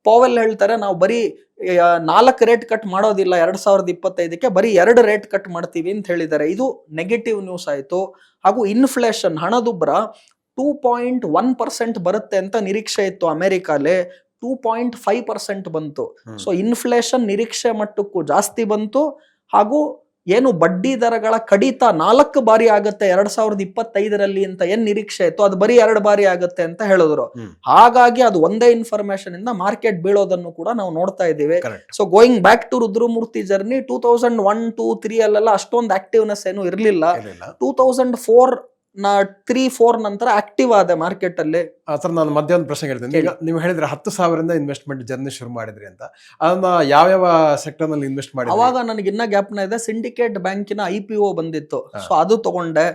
Speaker 2: ಪೋವೆಲ್ ಹೇಳ್ತಾರೆ ನಾವು ಬರೀ 4 ರೇಟ್ ಕಟ್ ಮಾಡೋದಿಲ್ಲ 2025ಕ್ಕೆ, ಬರೀ 2 ರೇಟ್ ಕಟ್ ಮಾಡ್ತೀವಿ ಅಂತ ಹೇಳಿದ್ದಾರೆ. ಇದು ನೆಗೆಟಿವ್ ನ್ಯೂಸ್ ಆಯ್ತು. ಹಾಗೂ ಇನ್ಫ್ಲೇಷನ್, ಹಣದುಬ್ಬರ 2.1% ಬರುತ್ತೆ ಅಂತ ನಿರೀಕ್ಷೆ ಇತ್ತು ಅಮೆರಿಕಾಲೆ, 2.5% ಬಂತು. ಸೊ ಇನ್ಫ್ಲೇಷನ್ ನಿರೀಕ್ಷೆ ಮಟ್ಟಕ್ಕೂ ಜಾಸ್ತಿ ಬಂತು. ಹಾಗೂ ಏನು ಬಡ್ಡಿ ದರಗಳ ಕಡಿತ 4 ಬಾರಿ ಆಗುತ್ತೆ 2025ರಲ್ಲಿ ಅಂತ ಏನ್ ನಿರೀಕ್ಷೆ ಇತ್ತು, ಅದು ಬರೀ 2 ಬಾರಿ ಆಗುತ್ತೆ ಅಂತ ಹೇಳಿದ್ರು. ಹಾಗಾಗಿ ಅದು ಒಂದೇ ಇನ್ಫಾರ್ಮೇಶನ್ ಇಂದ ಮಾರ್ಕೆಟ್ ಬೀಳೋದನ್ನು ಕೂಡ ನಾವು ನೋಡ್ತಾ ಇದ್ದೀವಿ. So going back to Rudramurthy journey, 2001 2 3 ಅಲ್ಲೆಲ್ಲ ಅಷ್ಟೊಂದು ಆಕ್ಟಿವ್ನೆಸ್ ಏನು ಇರ್ಲಿಲ್ಲ. 2004 3-4 ನಂತರ ಆಕ್ಟಿವ್ ಆದ ಮಾರ್ಕೆಟ್ ಅಲ್ಲಿ.
Speaker 1: ಸರ್, ನಾನು ಮಧ್ಯಾಹ್ನ ಪ್ರಶ್ನೆ ಹೇಳ್ತೇನೆ. ಈಗ ನೀವು ಹೇಳಿದ್ರೆ 10,000 ಇನ್ವೆಸ್ಟ್ಮೆಂಟ್ ಜರ್ನಿ ಶುರು ಮಾಡಿದ್ರಿ ಅಂತ, ಅದನ್ನ ಯಾವ ಸೆಕ್ಟರ್ ನಲ್ಲಿ ಇನ್ವೆಸ್ಟ್ ಮಾಡಿ?
Speaker 2: ಅವಾಗ ನನಗೆ ಇನ್ನ ಜ್ಞಾಪನ ಇದೆ, ಸಿಂಡಿಕೇಟ್ ಬ್ಯಾಂಕಿನ IPO ಬಂದಿತ್ತು. ಸೊ ಅದು ತಗೊಂಡೆ.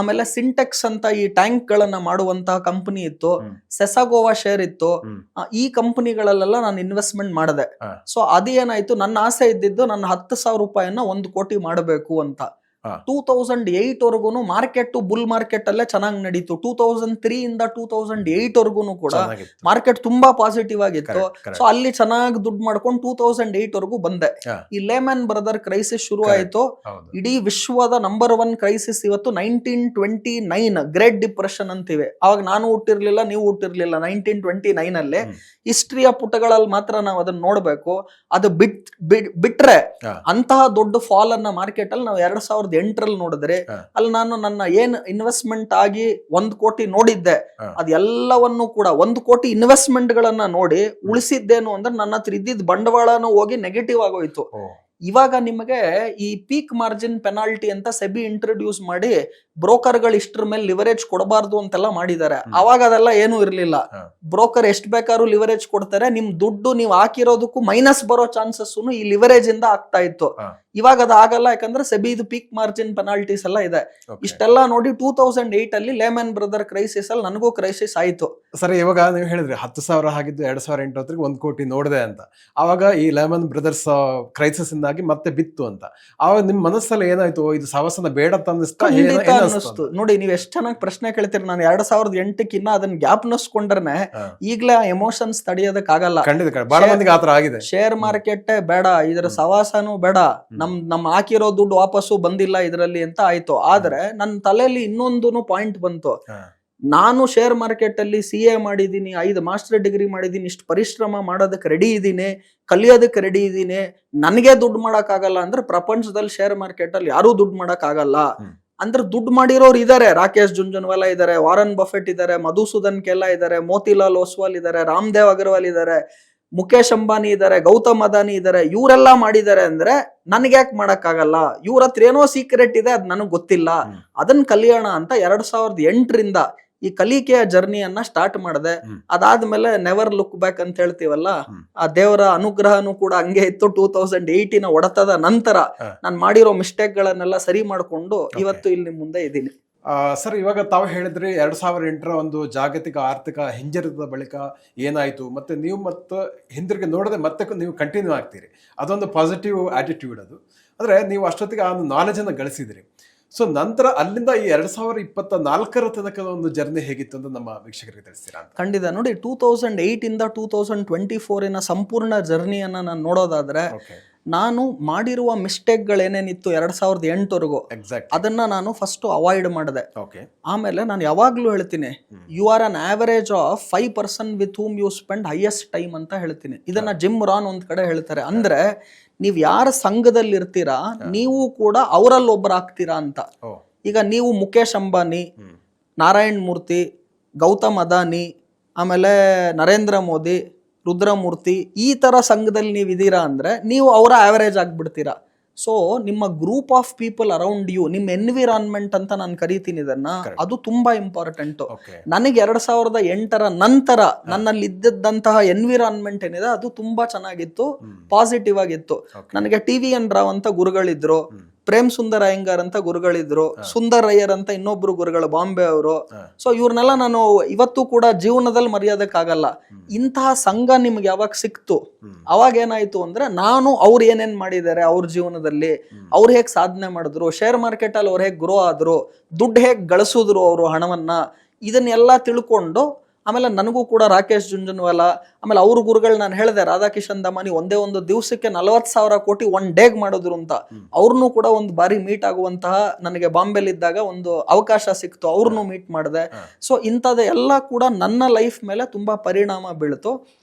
Speaker 2: ಆಮೇಲೆ ಸಿಂಟೆಕ್ಸ್ ಅಂತ ಈ ಟ್ಯಾಂಕ್ ಗಳನ್ನ ಮಾಡುವಂತಹ ಕಂಪನಿ ಇತ್ತು, ಸೆಸಾಗೋವಾ ಶೇರ್ ಇತ್ತು. ಈ ಕಂಪನಿಗಳಲ್ಲೆಲ್ಲ ನಾನು ಇನ್ವೆಸ್ಟ್ಮೆಂಟ್ ಮಾಡಿದೆ. ಸೊ ಅದೇನಾಯ್ತು, ನನ್ನ ಆಸೆ ಇದ್ದಿದ್ದು ನನ್ನ 10,000 ರೂಪಾಯಿಯನ್ನ 1 ಕೋಟಿ ಮಾಡಬೇಕು ಅಂತ. 2008 ವರ್ಗು ಮಾರ್ಕೆಟ್ ಬುಲ್ ಮಾರ್ಕೆಟ್ ಅಲ್ಲೇ ಚೆನ್ನಾಗಿ ನಡೀತು. 2003 ಇಂದ 2008 ವರ್ಗು ಕೂಡ ಮಾರ್ಕೆಟ್ ತುಂಬಾ ಪಾಸಿಟಿವ್ ಆಗಿತ್ತು. ಸೊ ಅಲ್ಲಿ ಚೆನ್ನಾಗಿ ದುಡ್ಡು ಮಾಡ್ಕೊಂಡು 2008 ವರ್ಗು ಬಂದೆ. ಈ ಲೇಮನ್ ಬ್ರದರ್ ಕ್ರೈಸಿಸ್ ಶುರು ಆಯ್ತು. ಇಡೀ ವಿಶ್ವದ ನಂಬರ್ 1 ಕ್ರೈಸಿಸ್ ಇವತ್ತು 1929 ಗ್ರೇಟ್ ಡಿಪ್ರೆಷನ್ ಅಂತಿವೆ. ಅವಾಗ ನಾನು ಹುಟ್ಟಿರ್ಲಿಲ್ಲ, ನೀವು ಹುಟ್ಟಿರ್ಲಿಲ್ಲ. 1929 ಅಲ್ಲಿ ಹಿಸ್ಟ್ರಿಯ ಪುಟಗಳಲ್ಲಿ ಮಾತ್ರ ನಾವು ಅದನ್ನ ನೋಡ್ಬೇಕು. ಅದು ಬಿಟ್ರೆ ಅಂತಹ ದೊಡ್ಡ ಫಾಲ್ ಅನ್ನ ಮಾರ್ಕೆಟ್ ಅಲ್ಲಿ ನಾವು 2008ರಲ್ಲಿ ನೋಡಿದ್ರೆ, ಅಲ್ಲಿ ನಾನು ನನ್ನ ಏನ್ ಇನ್ವೆಸ್ಟ್ಮೆಂಟ್ ಆಗಿ 1 ಕೋಟಿ ನೋಡಿದ್ದೆ, ಅದೆಲ್ಲವನ್ನು ಕೂಡ 1 ಕೋಟಿ ಇನ್ವೆಸ್ಟ್ಮೆಂಟ್ ಗಳನ್ನ ನೋಡಿ ಉಳಿಸಿದ್ದೇನು ಅಂದ್ರೆ ನನ್ನ ಹತ್ರ ಇದ್ದಿದ್ದ ಬಂಡವಾಳನೂ ಹೋಗಿ ನೆಗೆಟಿವ್ ಆಗೋಯ್ತು. ಇವಾಗ ನಿಮಗೆ ಈ ಪೀಕ್ ಮಾರ್ಜಿನ್ ಪೆನಾಲ್ಟಿ ಅಂತ ಸೆಬಿ ಇಂಟ್ರೊಡ್ಯೂಸ್ ಮಾಡಿ ಬ್ರೋಕರ್ಗಳು ಇಷ್ಟ್ರ ಮೇಲೆ ಲಿವರೇಜ್ ಕೊಡಬಾರ್ದು ಅಂತೆಲ್ಲ ಮಾಡಿದ್ದಾರೆ. ಅವಾಗ ಅದೆಲ್ಲ ಏನು ಇರ್ಲಿಲ್ಲ. ಬ್ರೋಕರ್ ಎಷ್ಟು ಬೇಕಾದ್ರೂ ಲಿವರೇಜ್ ಕೊಡ್ತಾರೆ, ನಿಮ್ ದುಡ್ಡು ನೀವು ಹಾಕಿರೋದಕ್ಕೂ ಮೈನಸ್ ಬರೋ ಚಾನ್ಸಸ್ ಈ ಲಿವರೇಜ್ ಇಂದ ಆಗ್ತಾ ಇತ್ತು. ಇವಾಗ ಅದು ಆಗಲ್ಲ, ಯಾಕಂದ್ರೆ ಸೆಬಿದು ಪೀಕ್ ಮಾರ್ಜಿನ್ ಪೆನಾಲ್ಟೀಸ್ ಎಲ್ಲ ಇದೆ. ಇಷ್ಟೆಲ್ಲ ನೋಡಿ 2008 ಅಲ್ಲಿ ಲೇಮನ್ ಬ್ರದರ್ ಕ್ರೈಸಿಸ್ ಅಲ್ಲಿ ನನಗೂ ಕ್ರೈಸಿಸ್ ಆಯ್ತು.
Speaker 1: ಸರಿ, ಇವಾಗ ನೀವು ಹೇಳಿದ್ರಿ 10,000 ಆಗಿದ್ದು 2008 1 ಕೋಟಿ ನೋಡಿದೆ ಅಂತ. ಆವಾಗ ಈ ಲೇಮನ್ ಬ್ರದರ್ಸ್ ಕ್ರೈಸಿಸ್ ಇಂದಾಗಿ ಮತ್ತೆ ಬಿತ್ತು ಅಂತ. ಆವಾಗ ನಿಮ್ ಮನಸ್ಸಲ್ಲಿ ಏನಾಯ್ತು, ಇದು ಸಾಹಸನ ಬೇಡ
Speaker 2: ಅನ್ನಿಸ್ತು. ನೋಡಿ, ನೀವ್ ಎಷ್ಟ್ ಚೆನ್ನಾಗಿ ಪ್ರಶ್ನೆ ಕೇಳ್ತೀರಿ. ನಾನು 2008 ಅದನ್ನ ಜ್ಞಾಪನಿಸ್ಕೊಂಡ್ರೆ ಈಗ್ಲೇ ಎಮೋಷನ್ಸ್ ತಡೆಯೋದಕ್ ಆಗಲ್ಲ.
Speaker 1: ಬಹಳ ಮಂದಿಗೆ ಆತರ ಆಗಿದೆ.
Speaker 2: ಶೇರ್ ಮಾರ್ಕೆಟ್ ಬೇಡ, ಇದ್ರ ಸವಾಸನೂ ಬೇಡ, ನಮ್ ಹಾಕಿರೋ ದುಡ್ಡು ವಾಪಸ್ಸು ಬಂದಿಲ್ಲ ಇದ್ರಲ್ಲಿ ಅಂತ ಆಯ್ತು. ಆದ್ರೆ ನನ್ನ ತಲೆಯಲ್ಲಿ ಇನ್ನೊಂದು ಪಾಯಿಂಟ್ ಬಂತು. ನಾನು ಶೇರ್ ಮಾರ್ಕೆಟ್ ಅಲ್ಲಿ CA ಮಾಡಿದೀನಿ, 5 ಮಾಸ್ಟರ್ ಡಿಗ್ರಿ ಮಾಡಿದೀನಿ, ಇಷ್ಟು ಪರಿಶ್ರಮ ಮಾಡೋದಕ್ಕೆ ರೆಡಿ ಇದ್ದೀನಿ, ಕಲಿಯೋದಕ್ಕೆ ರೆಡಿ ಇದ್ದೀನಿ. ನನಗೆ ದುಡ್ಡು ಮಾಡಕ್ ಆಗಲ್ಲ ಅಂದ್ರೆ ಪ್ರಪಂಚದಲ್ಲಿ ಶೇರ್ ಮಾರ್ಕೆಟ್ ಅಲ್ಲಿ ಯಾರು ದುಡ್ಡು ಮಾಡಕ್ ಆಗಲ್ಲ. ಅಂದ್ರೆ ದುಡ್ಡು ಮಾಡಿರೋರು ಇದಾರೆ. ರಾಕೇಶ್ ಜುಂಜುನ್ವಾಲಾ ಇದಾರೆ, ವಾರನ್ ಬಫೆಟ್ ಇದಾರೆ, ಮಧುಸೂದನ್ ಕೆಲ್ಲಾ ಇದಾರೆ, ಮೋತಿಲಾಲ್ ಓಸ್ವಾಲ್ ಇದಾರೆ, ರಾಮದೇವ್ ಅಗರ್ವಾಲ್ ಇದಾರೆ, ಮುಖೇಶ್ ಅಂಬಾನಿ ಇದಾರೆ, ಗೌತಮ್ ಅದಾನಿ ಇದಾರೆ. ಇವರೆಲ್ಲ ಮಾಡಿದ್ದಾರೆ ಅಂದ್ರೆ ನನ್ಗೆ ಯಾಕೆ ಮಾಡಕ್ ಆಗಲ್ಲ? ಇವ್ರ ಹತ್ರ ಏನೋ ಸೀಕ್ರೆಟ್ ಇದೆ, ಅದ್ ನನಗ್ ಗೊತ್ತಿಲ್ಲ. ಅದನ್ನ ಕಲಿಯೋಣ ಅಂತ 2008 ಈ ಕಲಿಕೆಯ ಜರ್ನಿಯನ್ನ ಸ್ಟಾರ್ಟ್ ಮಾಡಿದೆ. ಅದಾದ್ಮೇಲೆ ನೆವರ್ ಲುಕ್ ಬ್ಯಾಕ್ ಅಂತ ಹೇಳ್ತೀವಲ್ಲ, ಆ ದೇವರ ಅನುಗ್ರಹನೂ ಕೂಡ ಹಂಗೆ ಇತ್ತು. 2008 ಹೊಡೆತದ ನಂತರ ನಾನು ಮಾಡಿರೋ ಮಿಸ್ಟೇಕ್ ಗಳನ್ನೆಲ್ಲ ಸರಿ ಮಾಡ್ಕೊಂಡು ಇವತ್ತು ಇಲ್ಲಿ ಮುಂದೆ ಇದ್ದೀನಿ.
Speaker 1: ಸರ್, ಇವಾಗ ತಾವು ಹೇಳಿದ್ರಿ 2008 ಒಂದು ಜಾಗತಿಕ ಆರ್ಥಿಕ ಹಿಂಜರಿತದ ಬಳಿಕ ಏನಾಯ್ತು, ಮತ್ತೆ ನೀವು ಮತ್ತೆ ಹಿಂದಿರುಗಿ ನೋಡದೆ ಮತ್ತೆ ನೀವು ಕಂಟಿನ್ಯೂ ಆಗ್ತೀರಿ. ಅದೊಂದು ಪಾಸಿಟಿವ್ ಆಟಿಟ್ಯೂಡ್. ಅದು ಅಂದ್ರೆ ನೀವು ಅಷ್ಟೊತ್ತಿಗೆ ಆ ನಾಲೆಜ್ ಅನ್ನು ಗಳಿಸಿದ್ರಿ. ಸೊ ನಂತರ ಅಲ್ಲಿಂದ ಈ 2024 ತನಕ ಒಂದು ಜರ್ನಿ ಹೇಗಿತ್ತು ಅಂತ ನಮ್ಮ ವೀಕ್ಷಕರಿಗೆ ತಿಳಿಸ್ತೀರಾ?
Speaker 2: ಖಂಡಿತ. ನೋಡಿ, 2008 2024 ಸಂಪೂರ್ಣ ಜರ್ನಿಯನ್ನ ನಾನು ನೋಡೋದಾದ್ರೆ, ನಾನು ಮಾಡಿರುವ ಮಿಸ್ಟೇಕ್ ಗಳೇನೇನಿತ್ತು 2008 ಅದನ್ನ ನಾನು ಫಸ್ಟ್ ಅವಾಯ್ಡ್ ಮಾಡಿದೆ. ಆಮೇಲೆ ನಾನು ಯಾವಾಗ್ಲೂ ಹೇಳ್ತೀನಿ, you are an average of 5% with whom you spend highest time ಅಂತ ಹೇಳ್ತೀನಿ. ಇದನ್ನ ಜಿಮ್ ರಾನ್ ಒಂದ್ ಕಡೆ ಹೇಳ್ತಾರೆ. ಅಂದ್ರೆ ನೀವ್ ಯಾರ ಸಂಘದಲ್ಲಿ ಇರ್ತೀರಾ, ನೀವು ಕೂಡ ಅವರಲ್ಲಿ ಒಬ್ಬರಾಗ್ತೀರಾ ಅಂತ. ಈಗ ನೀವು ಮುಖೇಶ್ ಅಂಬಾನಿ, ನಾರಾಯಣ್ ಮೂರ್ತಿ, ಗೌತಮ್ ಅದಾನಿ, ಆಮೇಲೆ ನರೇಂದ್ರ ಮೋದಿ, ರುದ್ರಮೂರ್ತಿ, ಈ ತರ ಸಂಘದಲ್ಲಿ ನೀವು ಇದೀರಾ ಅಂದ್ರೆ ನೀವು ಅವರ ಆವರೇಜ್ ಆಗ್ಬಿಡ್ತೀರಾ. ಸೊ ನಿಮ್ಮ group of people around you, ನಿಮ್ಮ ಎನ್ವಿರಾನ್ಮೆಂಟ್ ಅಂತ ನಾನು ಕರಿತೀನಿ ಇದನ್ನ, ಅದು ತುಂಬಾ ಇಂಪಾರ್ಟೆಂಟ್. ನನಗೆ 2008 ನಂತರ ನನ್ನಲ್ಲಿ ಇದ್ದಂತಹ ಎನ್ವಿರಾನ್ಮೆಂಟ್ ಏನಿದೆ ಅದು ತುಂಬಾ ಚೆನ್ನಾಗಿತ್ತು, ಪಾಸಿಟಿವ್ ಆಗಿತ್ತು. ನನಗೆ TVN ರಾವ್ ಅಂತ ಗುರುಗಳಿದ್ರು, ಪ್ರೇಮ್ ಸುಂದರ್ ಅಯ್ಯಂಗಾರ್ ಅಂತ ಗುರುಗಳಿದ್ರು, ಸುಂದರ್ ಅಯ್ಯರ್ ಅಂತ ಇನ್ನೊಬ್ರು ಗುರುಗಳು ಬಾಂಬೆ ಅವರು. ಸೊ ಇವ್ರನ್ನೆಲ್ಲ ನಾನು ಇವತ್ತು ಕೂಡ ಜೀವನದಲ್ಲಿ ಮರೆಯೋದಕ್ಕಾಗಲ್ಲ. ಇಂತಹ ಸಂಘ ನಿಮ್ಗೆ ಯಾವಾಗ ಸಿಕ್ತು, ಅವಾಗ ಏನಾಯ್ತು ಅಂದ್ರೆ ನಾನು ಅವ್ರು ಏನೇನ್ ಮಾಡಿದ್ದಾರೆ ಅವ್ರ ಜೀವನದಲ್ಲಿ, ಅವ್ರು ಹೇಗ್ ಸಾಧನೆ ಮಾಡಿದ್ರು, ಶೇರ್ ಮಾರ್ಕೆಟ್ ಅಲ್ಲಿ ಅವ್ರು ಹೇಗ್ ಗ್ರೋ ಆದ್ರು, ದುಡ್ಡು ಹೇಗ್ ಗಳಿಸಿದ್ರು ಅವರು ಹಣವನ್ನ, ಇದನ್ನೆಲ್ಲ ತಿಳ್ಕೊಂಡು ಆಮೇಲೆ ನನಗೂ ಕೂಡ ರಾಕೇಶ್ ಜುಂಜುನ್ವಾಲಾ, ಆಮೇಲೆ ಅವ್ರ ಗುರುಗಳು ನಾನು ಹೇಳಿದೆ ರಾಧಾಕಿಶನ್ ದಮಾನಿ ಒಂದೇ ಒಂದು ದಿವಸಕ್ಕೆ 40,000 ಕೋಟಿ ಒನ್ ಡೇಗ್ ಮಾಡಿದ್ರು ಅಂತ. ಅವ್ರನ್ನೂ ಕೂಡ ಒಂದು ಬಾರಿ ಮೀಟ್ ಆಗುವಂತಹ ನನಗೆ ಬಾಂಬೆಲಿ ಇದ್ದಾಗ ಒಂದು ಅವಕಾಶ ಸಿಕ್ತು, ಅವ್ರನ್ನೂ ಮೀಟ್ ಮಾಡಿದೆ. ಸೊ ಇಂಥದ್ದು ಎಲ್ಲ ಕೂಡ ನನ್ನ ಲೈಫ್ ಮೇಲೆ ತುಂಬಾ ಪರಿಣಾಮ ಬೀಳ್ತು.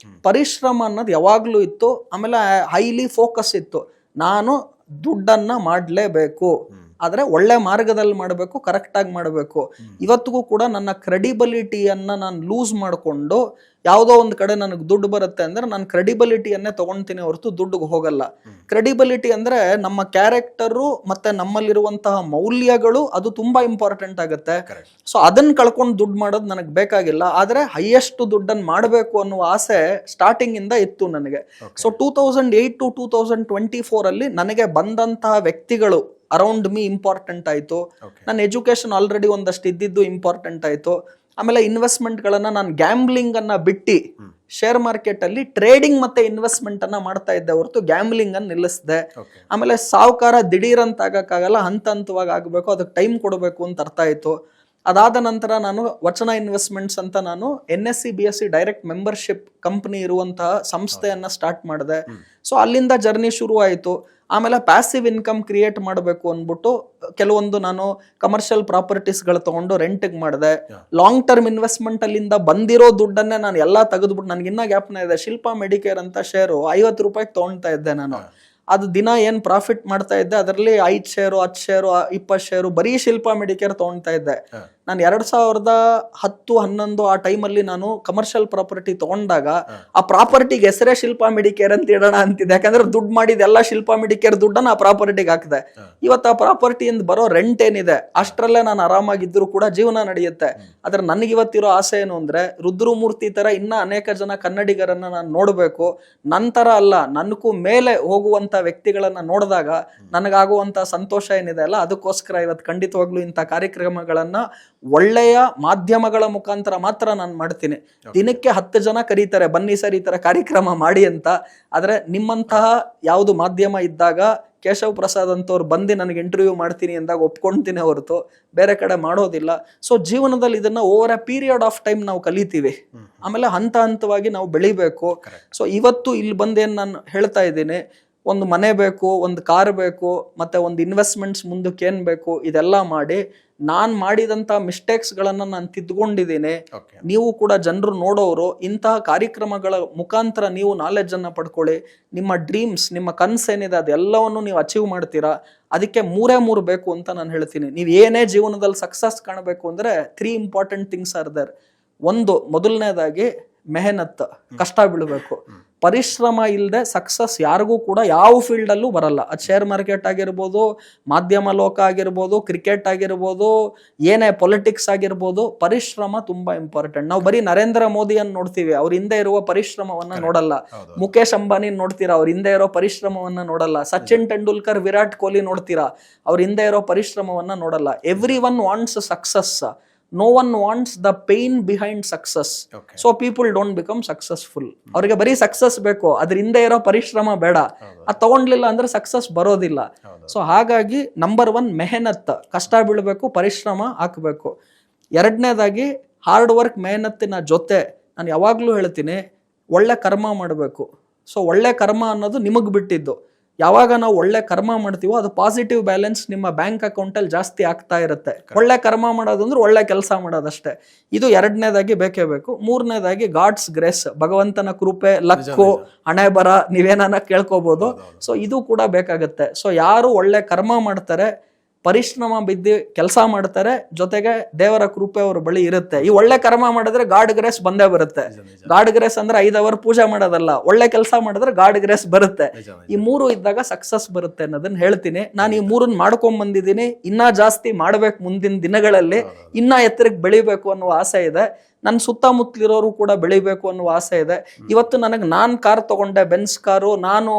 Speaker 2: ಪರಿಶ್ರಮ ಅನ್ನೋದು ಯಾವಾಗ್ಲೂ ಇತ್ತು, ಆಮೇಲೆ ಹೈಲಿ ಫೋಕಸ್ ಇತ್ತು. ನಾನು ದುಡ್ಡನ್ನ ಮಾಡ್ಲೇಬೇಕು, ಆದ್ರೆ ಒಳ್ಳೆ ಮಾರ್ಗದಲ್ಲಿ ಮಾಡಬೇಕು, ಕರೆಕ್ಟ್ ಆಗಿ ಮಾಡಬೇಕು. ಇವತ್ತಿಗೂ ಕೂಡ ನನ್ನ ಕ್ರೆಡಿಬಿಲಿಟಿಯನ್ನ ನಾನು ಲೂಸ್ ಮಾಡಿಕೊಂಡು ಯಾವುದೋ ಒಂದು ಕಡೆ ನನಗೆ ದುಡ್ಡು ಬರುತ್ತೆ ಅಂದ್ರೆ ನಾನು ಕ್ರೆಡಿಬಿಲಿಟಿಯನ್ನೇ ತಗೊಳ್ತೀನಿ ಹೊರತು ದುಡ್ಡಿಗೆ ಹೋಗಲ್ಲ. ಕ್ರೆಡಿಬಿಲಿಟಿ ಅಂದ್ರೆ ನಮ್ಮ ಕ್ಯಾರೆಕ್ಟರು ಮತ್ತೆ ನಮ್ಮಲ್ಲಿರುವಂತಹ ಮೌಲ್ಯಗಳು, ಅದು ತುಂಬಾ ಇಂಪಾರ್ಟೆಂಟ್ ಆಗುತ್ತೆ. ಸೊ ಅದನ್ನ ಕಳ್ಕೊಂಡು ದುಡ್ಡು ಮಾಡೋದು ನನಗೆ ಬೇಕಾಗಿಲ್ಲ. ಆದ್ರೆ ಹೈಯೆಸ್ಟ್ ದುಡ್ಡನ್ನು ಮಾಡಬೇಕು ಅನ್ನುವ ಆಸೆ ಸ್ಟಾರ್ಟಿಂಗ್ ಇಂದ ಇತ್ತು ನನಗೆ. ಸೊ 2008 to 2024 ಅಲ್ಲಿ ನನಗೆ ಬಂದಂತಹ ವ್ಯಕ್ತಿಗಳು ಅರೌಂಡ್ ಮೀ ಇಂಪಾರ್ಟೆಂಟ್ ಆಯ್ತು. ನನ್ನ ಎಜುಕೇಶನ್ ಆಲ್ರೆಡಿ ಒಂದಷ್ಟು ಇದ್ದಿದ್ದು ಇಂಪಾರ್ಟೆಂಟ್ ಆಯ್ತು. ಆಮೇಲೆ ಇನ್ವೆಸ್ಟ್ಮೆಂಟ್ ಗಳನ್ನ ನಾನು ಗ್ಯಾಮ್ಲಿಂಗ್ ಅನ್ನ ಬಿಟ್ಟು ಶೇರ್ ಮಾರ್ಕೆಟ್ ಅಲ್ಲಿ ಟ್ರೇಡಿಂಗ್ ಮತ್ತೆ ಇನ್ವೆಸ್ಟ್ಮೆಂಟ್ ಅನ್ನ ಮಾಡ್ತಾ ಇದ್ದೆ ಹೊರತು ಗ್ಯಾಮ್ಲಿಂಗ್ ಅನ್ನ ನಿಲ್ಲಿಸಿದೆ. ಆಮೇಲೆ ಸಾವುಕಾರ ದಿಢೀರ್ ಅಂತ ಆಗಕ್ಕಾಗಲ್ಲ, ಹಂತ ಹಂತವಾಗಿ ಆಗ್ಬೇಕು, ಅದಕ್ಕೆ ಟೈಮ್ ಕೊಡಬೇಕು ಅಂತ ಅರ್ಥ ಆಯ್ತು. ಅದಾದ ನಂತರ ನಾನು ವಚನ ಇನ್ವೆಸ್ಟ್ಮೆಂಟ್ಸ್ ಅಂತ ನಾನು NSE BSE direct membership company ಇರುವಂತಹ ಸಂಸ್ಥೆಯನ್ನ ಸ್ಟಾರ್ಟ್ ಮಾಡಿದೆ. ಸೊ ಅಲ್ಲಿಂದ ಜರ್ನಿ ಶುರು ಆಯಿತು. ಆಮೇಲೆ ಪ್ಯಾಸಿವ್ ಇನ್ಕಮ್ ಕ್ರಿಯೇಟ್ ಮಾಡಬೇಕು ಅಂದ್ಬಿಟ್ಟು ಕೆಲವೊಂದು ನಾನು ಕಮರ್ಷಿಯಲ್ ಪ್ರಾಪರ್ಟೀಸ್ಗಳು ತಗೊಂಡು ರೆಂಟಿಗೆ ಮಾಡಿದೆ. ಲಾಂಗ್ ಟರ್ಮ್ ಇನ್ವೆಸ್ಟ್ಮೆಂಟ್ ಅಲ್ಲಿಂದ ಬಂದಿರೋ ದುಡ್ಡನ್ನೇ ನಾನು ಎಲ್ಲ ತೆಗೆದ್ಬಿಟ್ಟು, ನನಗಿನ್ನ ಜ್ಞಾಪನ ಇದೆ, ಶಿಲ್ಪಾ ಮೆಡಿಕೇರ್ ಅಂತ ಶೇರು 50 ರೂಪಾಯಿಗೆ ತಗೊಳ್ತಾ ಇದ್ದೆ ನಾನು. ಅದು ದಿನ ಏನ್ ಪ್ರಾಫಿಟ್ ಮಾಡ್ತಾ ಇದ್ದೆ, ಅದರಲ್ಲಿ 5 ಶೇರು 10 ಶೇರು 20 ಶೇರು ಬರೀ ಶಿಲ್ಪಾ ಮೆಡಿಕೇರ್ ತಗೊಳ್ತಾ ಇದ್ದೆ. ನಾನು 2010-11 ಆ ಟೈಮಲ್ಲಿ ನಾನು ಕಮರ್ಷಿಯಲ್ ಪ್ರಾಪರ್ಟಿ ತಗೊಂಡಾಗ ಆ ಪ್ರಾಪರ್ಟಿಗೆ ಹೆಸರೇ ಶಿಲ್ಪಾ ಮೆಡಿಕೇರ್ ಅಂತ ಇಡೋಣ ಅಂತಿದೆ. ಯಾಕಂದ್ರೆ ದುಡ್ಡು ಮಾಡಿದೆಲ್ಲ ಶಿಲ್ಪಾ ಮೆಡಿಕೇರ್ ದುಡ್ಡನ್ನ ಆ ಪ್ರಾಪರ್ಟಿಗೆ ಹಾಕಿದೆ. ಇವತ್ತು ಆ ಪ್ರಾಪರ್ಟಿಯಿಂದ ಬರೋ ರೆಂಟ್ ಏನಿದೆ ಅಷ್ಟರಲ್ಲೇ ನಾನು ಆರಾಮಾಗಿದ್ರು ಕೂಡ ಜೀವನ ನಡೆಯುತ್ತೆ. ಆದ್ರೆ ನನಗೆ ಇವತ್ತಿರೋ ಆಸೆ ಏನು ಅಂದ್ರೆ ರುದ್ರಮೂರ್ತಿ ತರ ಇನ್ನ ಅನೇಕ ಜನ ಕನ್ನಡಿಗರನ್ನ ನಾನು ನೋಡ್ಬೇಕು. ನಂತರ ಅಲ್ಲ, ನನ್ಗೂ ಮೇಲೆ ಹೋಗುವಂತ ವ್ಯಕ್ತಿಗಳನ್ನ ನೋಡಿದಾಗ ನನಗಾಗುವಂತ ಸಂತೋಷ ಏನಿದೆ ಅಲ್ಲ, ಅದಕ್ಕೋಸ್ಕರ ಇವತ್ತು ಖಂಡಿತವಾಗ್ಲೂ ಇಂಥ ಕಾರ್ಯಕ್ರಮಗಳನ್ನ ಒಳ್ಳೆಯ ಮಾಧ್ಯಮಗಳ ಮುಖಾಂತರ ಮಾತ್ರ ನಾನು ಮಾಡ್ತೀನಿ. ದಿನಕ್ಕೆ 10 ಜನ ಕರೀತಾರೆ, ಬನ್ನಿ ಸರ್ ಈ ತರ ಕಾರ್ಯಕ್ರಮ ಮಾಡಿ ಅಂತ. ಆದ್ರೆ ನಿಮ್ಮಂತಹ ಯಾವುದು ಮಾಧ್ಯಮ ಇದ್ದಾಗ ಕೇಶವ್ ಪ್ರಸಾದ್ ಅಂತವ್ರು ಬಂದು ನನಗೆ ಇಂಟರ್ವ್ಯೂ ಮಾಡ್ತೀನಿ ಅಂದಾಗ ಒಪ್ಕೊಂತೀನಿ ಹೊರತು ಬೇರೆ ಕಡೆ ಮಾಡೋದಿಲ್ಲ. ಸೊ ಜೀವನದಲ್ಲಿ ಇದನ್ನ over A period of time ನಾವು ಕಲಿತೀವಿ, ಆಮೇಲೆ ಹಂತ ಹಂತವಾಗಿ ನಾವು ಬೆಳಿಬೇಕು. ಸೊ ಇವತ್ತು ಇಲ್ಲಿ ಬಂದೇನು ನಾನು ಹೇಳ್ತಾ ಇದ್ದೀನಿ, ಒಂದು ಮನೆ ಬೇಕು, ಒಂದು ಕಾರ್ ಬೇಕು, ಮತ್ತೆ ಒಂದು ಇನ್ವೆಸ್ಟ್ಮೆಂಟ್ಸ್ ಮುಂದಕ್ಕೆ ಏನ್ ಬೇಕು ಇದೆಲ್ಲ ಮಾಡಿ ನಾನ್ ಮಾಡಿದಂತ ಮಿಸ್ಟೇಕ್ಸ್ಗಳನ್ನ ನಾನು ತಿದ್ಕೊಂಡಿದ್ದೀನಿ. ನೀವು ಕೂಡ ಜನರು ನೋಡೋರು, ಇಂತಹ ಕಾರ್ಯಕ್ರಮಗಳ ಮುಖಾಂತರ ನೀವು ನಾಲೆಡ್ಜ್ ಅನ್ನ ಪಡ್ಕೊಳ್ಳಿ. ನಿಮ್ಮ ಡ್ರೀಮ್ಸ್, ನಿಮ್ಮ ಕನ್ಸೇನಿದೆ ಅದೆಲ್ಲವನ್ನು ನೀವು ಅಚೀವ್ ಮಾಡ್ತೀರಾ. ಅದಕ್ಕೆ 3 ಬೇಕು ಅಂತ ನಾನು ಹೇಳ್ತೀನಿ. ನೀವು ಏನೇ ಜೀವನದಲ್ಲಿ ಸಕ್ಸಸ್ ಕಾಣಬೇಕು ಅಂದ್ರೆ 3 ಇಂಪಾರ್ಟೆಂಟ್ ಥಿಂಗ್ಸ್ ಆರ್ ದೇರ್. ಮೊದಲನೇದಾಗಿ ಮೆಹನತ್, ಕಷ್ಟ ಬೀಳಬೇಕು. ಪರಿಶ್ರಮ ಇಲ್ಲದೆ ಸಕ್ಸಸ್ ಯಾರಿಗೂ ಕೂಡ ಯಾವ ಫೀಲ್ಡ್ ಅಲ್ಲೂ ಬರಲ್ಲ. ಅದು ಶೇರ್ ಮಾರ್ಕೆಟ್ ಆಗಿರ್ಬೋದು, ಮಾಧ್ಯಮ ಲೋಕ ಆಗಿರ್ಬೋದು, ಕ್ರಿಕೆಟ್ ಆಗಿರ್ಬೋದು, ಏನೇ ಪೊಲಿಟಿಕ್ಸ್ ಆಗಿರ್ಬೋದು, ಪರಿಶ್ರಮ ತುಂಬಾ ಇಂಪಾರ್ಟೆಂಟ್. ನಾವು ಬರೀ ನರೇಂದ್ರ ಮೋದಿಯನ್ನು ನೋಡ್ತೀವಿ, ಅವ್ರ ಹಿಂದೆ ಇರುವ ಪರಿಶ್ರಮವನ್ನ ನೋಡಲ್ಲ. ಮುಖೇಶ್ ಅಂಬಾನಿ ನೋಡ್ತೀರಾ, ಅವ್ರ ಹಿಂದೆ ಇರೋ ಪರಿಶ್ರಮವನ್ನ ನೋಡಲ್ಲ. ಸಚಿನ್ ತೆಂಡೂಲ್ಕರ್, ವಿರಾಟ್ ಕೊಹ್ಲಿ ನೋಡ್ತೀರಾ, ಅವ್ರ ಹಿಂದೆ ಇರೋ ಪರಿಶ್ರಮವನ್ನ ನೋಡಲ್ಲ. Every one wants success, no one wants the pain behind success. So people don't become successful. ಅವ್ರಿಗೆ ಬರೀ ಸಕ್ಸಸ್ ಬೇಕು, ಅದ್ರ ಹಿಂದೆ ಇರೋ ಪರಿಶ್ರಮ ಬೇಡ. ಅದು ತಗೊಂಡ್ಲಿಲ್ಲ ಅಂದ್ರೆ ಸಕ್ಸಸ್ ಬರೋದಿಲ್ಲ. ಸೊ ಹಾಗಾಗಿ ನಂಬರ್ 1 ಮೆಹನತ್, ಕಷ್ಟ ಬೀಳ್ಬೇಕು, ಪರಿಶ್ರಮ ಹಾಕಬೇಕು. 2ನೇದಾಗಿ ಹಾರ್ಡ್ ವರ್ಕ್, ಮೆಹನತ್ತಿನ ಜೊತೆ ನಾನು ಯಾವಾಗ್ಲೂ ಹೇಳ್ತೀನಿ ಒಳ್ಳೆ ಕರ್ಮ ಮಾಡಬೇಕು. ಸೊ ಒಳ್ಳೆ ಕರ್ಮ ಅನ್ನೋದು ನಿಮಗ್ ಬಿಟ್ಟಿದ್ದು. ಯಾವಾಗ ನಾವು ಒಳ್ಳೆ ಕರ್ಮ ಮಾಡ್ತೀವೋ ಅದು ಪಾಸಿಟಿವ್ ಬ್ಯಾಲೆನ್ಸ್ ನಿಮ್ಮ ಬ್ಯಾಂಕ್ ಅಕೌಂಟಲ್ಲಿ ಜಾಸ್ತಿ ಆಗ್ತಾ ಇರುತ್ತೆ. ಒಳ್ಳೆ ಕರ್ಮ ಮಾಡೋದು ಅಂದ್ರೆ ಒಳ್ಳೆ ಕೆಲಸ ಮಾಡೋದಷ್ಟೇ. ಇದು 2ನೇದಾಗಿ ಬೇಕೇ ಬೇಕು. 3ನೇದಾಗಿ ಗಾಡ್ಸ್ ಗ್ರೇಸ್, ಭಗವಂತನ ಕೃಪೆ, ಲಕ್ಕು, ಹಣೆ ಬರ, ನೀವೇನ ಕೇಳ್ಕೋಬಹುದು. ಸೊ ಇದು ಕೂಡ ಬೇಕಾಗುತ್ತೆ. ಸೊ ಯಾರು ಒಳ್ಳೆ ಕರ್ಮ ಮಾಡ್ತಾರೆ, ಪರಿಶ್ರಮ ಬಿದ್ದು ಕೆಲಸ ಮಾಡ್ತಾರೆ, ಜೊತೆಗೆ ದೇವರ ಕೃಪೆ ಅವ್ರ ಬಳಿ ಇರುತ್ತೆ. ಈ ಒಳ್ಳೆ ಕರ್ಮ ಮಾಡಿದ್ರೆ ಗಾಡ್ ಗ್ರೇಸ್ ಬಂದೇ ಬರುತ್ತೆ. ಗಾಡ್ ಗ್ರೇಸ್ ಅಂದ್ರೆ 5 ಅವರ್ ಪೂಜೆ ಮಾಡೋದಲ್ಲ, ಒಳ್ಳೆ ಕೆಲಸ ಮಾಡಿದ್ರೆ ಗಾಡ್ ಗ್ರೇಸ್ ಬರುತ್ತೆ. ಈ 3 ಇದ್ದಾಗ ಸಕ್ಸಸ್ ಬರುತ್ತೆ ಅನ್ನೋದನ್ನ ಹೇಳ್ತೀನಿ. ನಾನು ಈ 3 ಮಾಡ್ಕೊಂಡ್ ಬಂದಿದ್ದೀನಿ. ಇನ್ನ ಜಾಸ್ತಿ ಮಾಡ್ಬೇಕು, ಮುಂದಿನ ದಿನಗಳಲ್ಲಿ ಇನ್ನ ಎತ್ತರಕ್ಕೆ ಬೆಳಿಬೇಕು ಅನ್ನುವ ಆಸೆ ಇದೆ. ನನ್ನ ಸುತ್ತಮುತ್ತಲಿರೋರು ಕೂಡ ಬೆಳಿಬೇಕು ಅನ್ನುವ ಆಸೆ ಇದೆ. ಇವತ್ತು ನಾನು ಕಾರ್ ತಗೊಂಡೆ, ಬೆನ್ಸ್ ಕಾರು, ನಾನು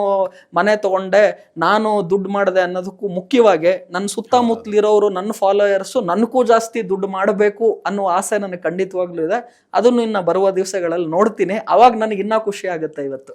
Speaker 2: ಮನೆ ತಗೊಂಡೆ, ನಾನು ದುಡ್ಡು ಮಾಡಿದೆ ಅನ್ನೋದಕ್ಕೂ ಮುಖ್ಯವಾಗಿ ನನ್ನ ಸುತ್ತಮುತ್ತಲಿರೋರು, ನನ್ನ ಫಾಲೋಯರ್ಸು ನನಗೂ ಜಾಸ್ತಿ ದುಡ್ಡು ಮಾಡಬೇಕು ಅನ್ನುವ ಆಸೆ ನನಗೆ ಖಂಡಿತವಾಗ್ಲೂ ಇದೆ. ಅದನ್ನು ಇನ್ನು ಬರುವ ದಿವಸಗಳಲ್ಲಿ ನೋಡ್ತೀನಿ. ಅವಾಗ ನನಗೆ ಇನ್ನೂ ಖುಷಿ ಆಗುತ್ತೆ ಇವತ್ತು.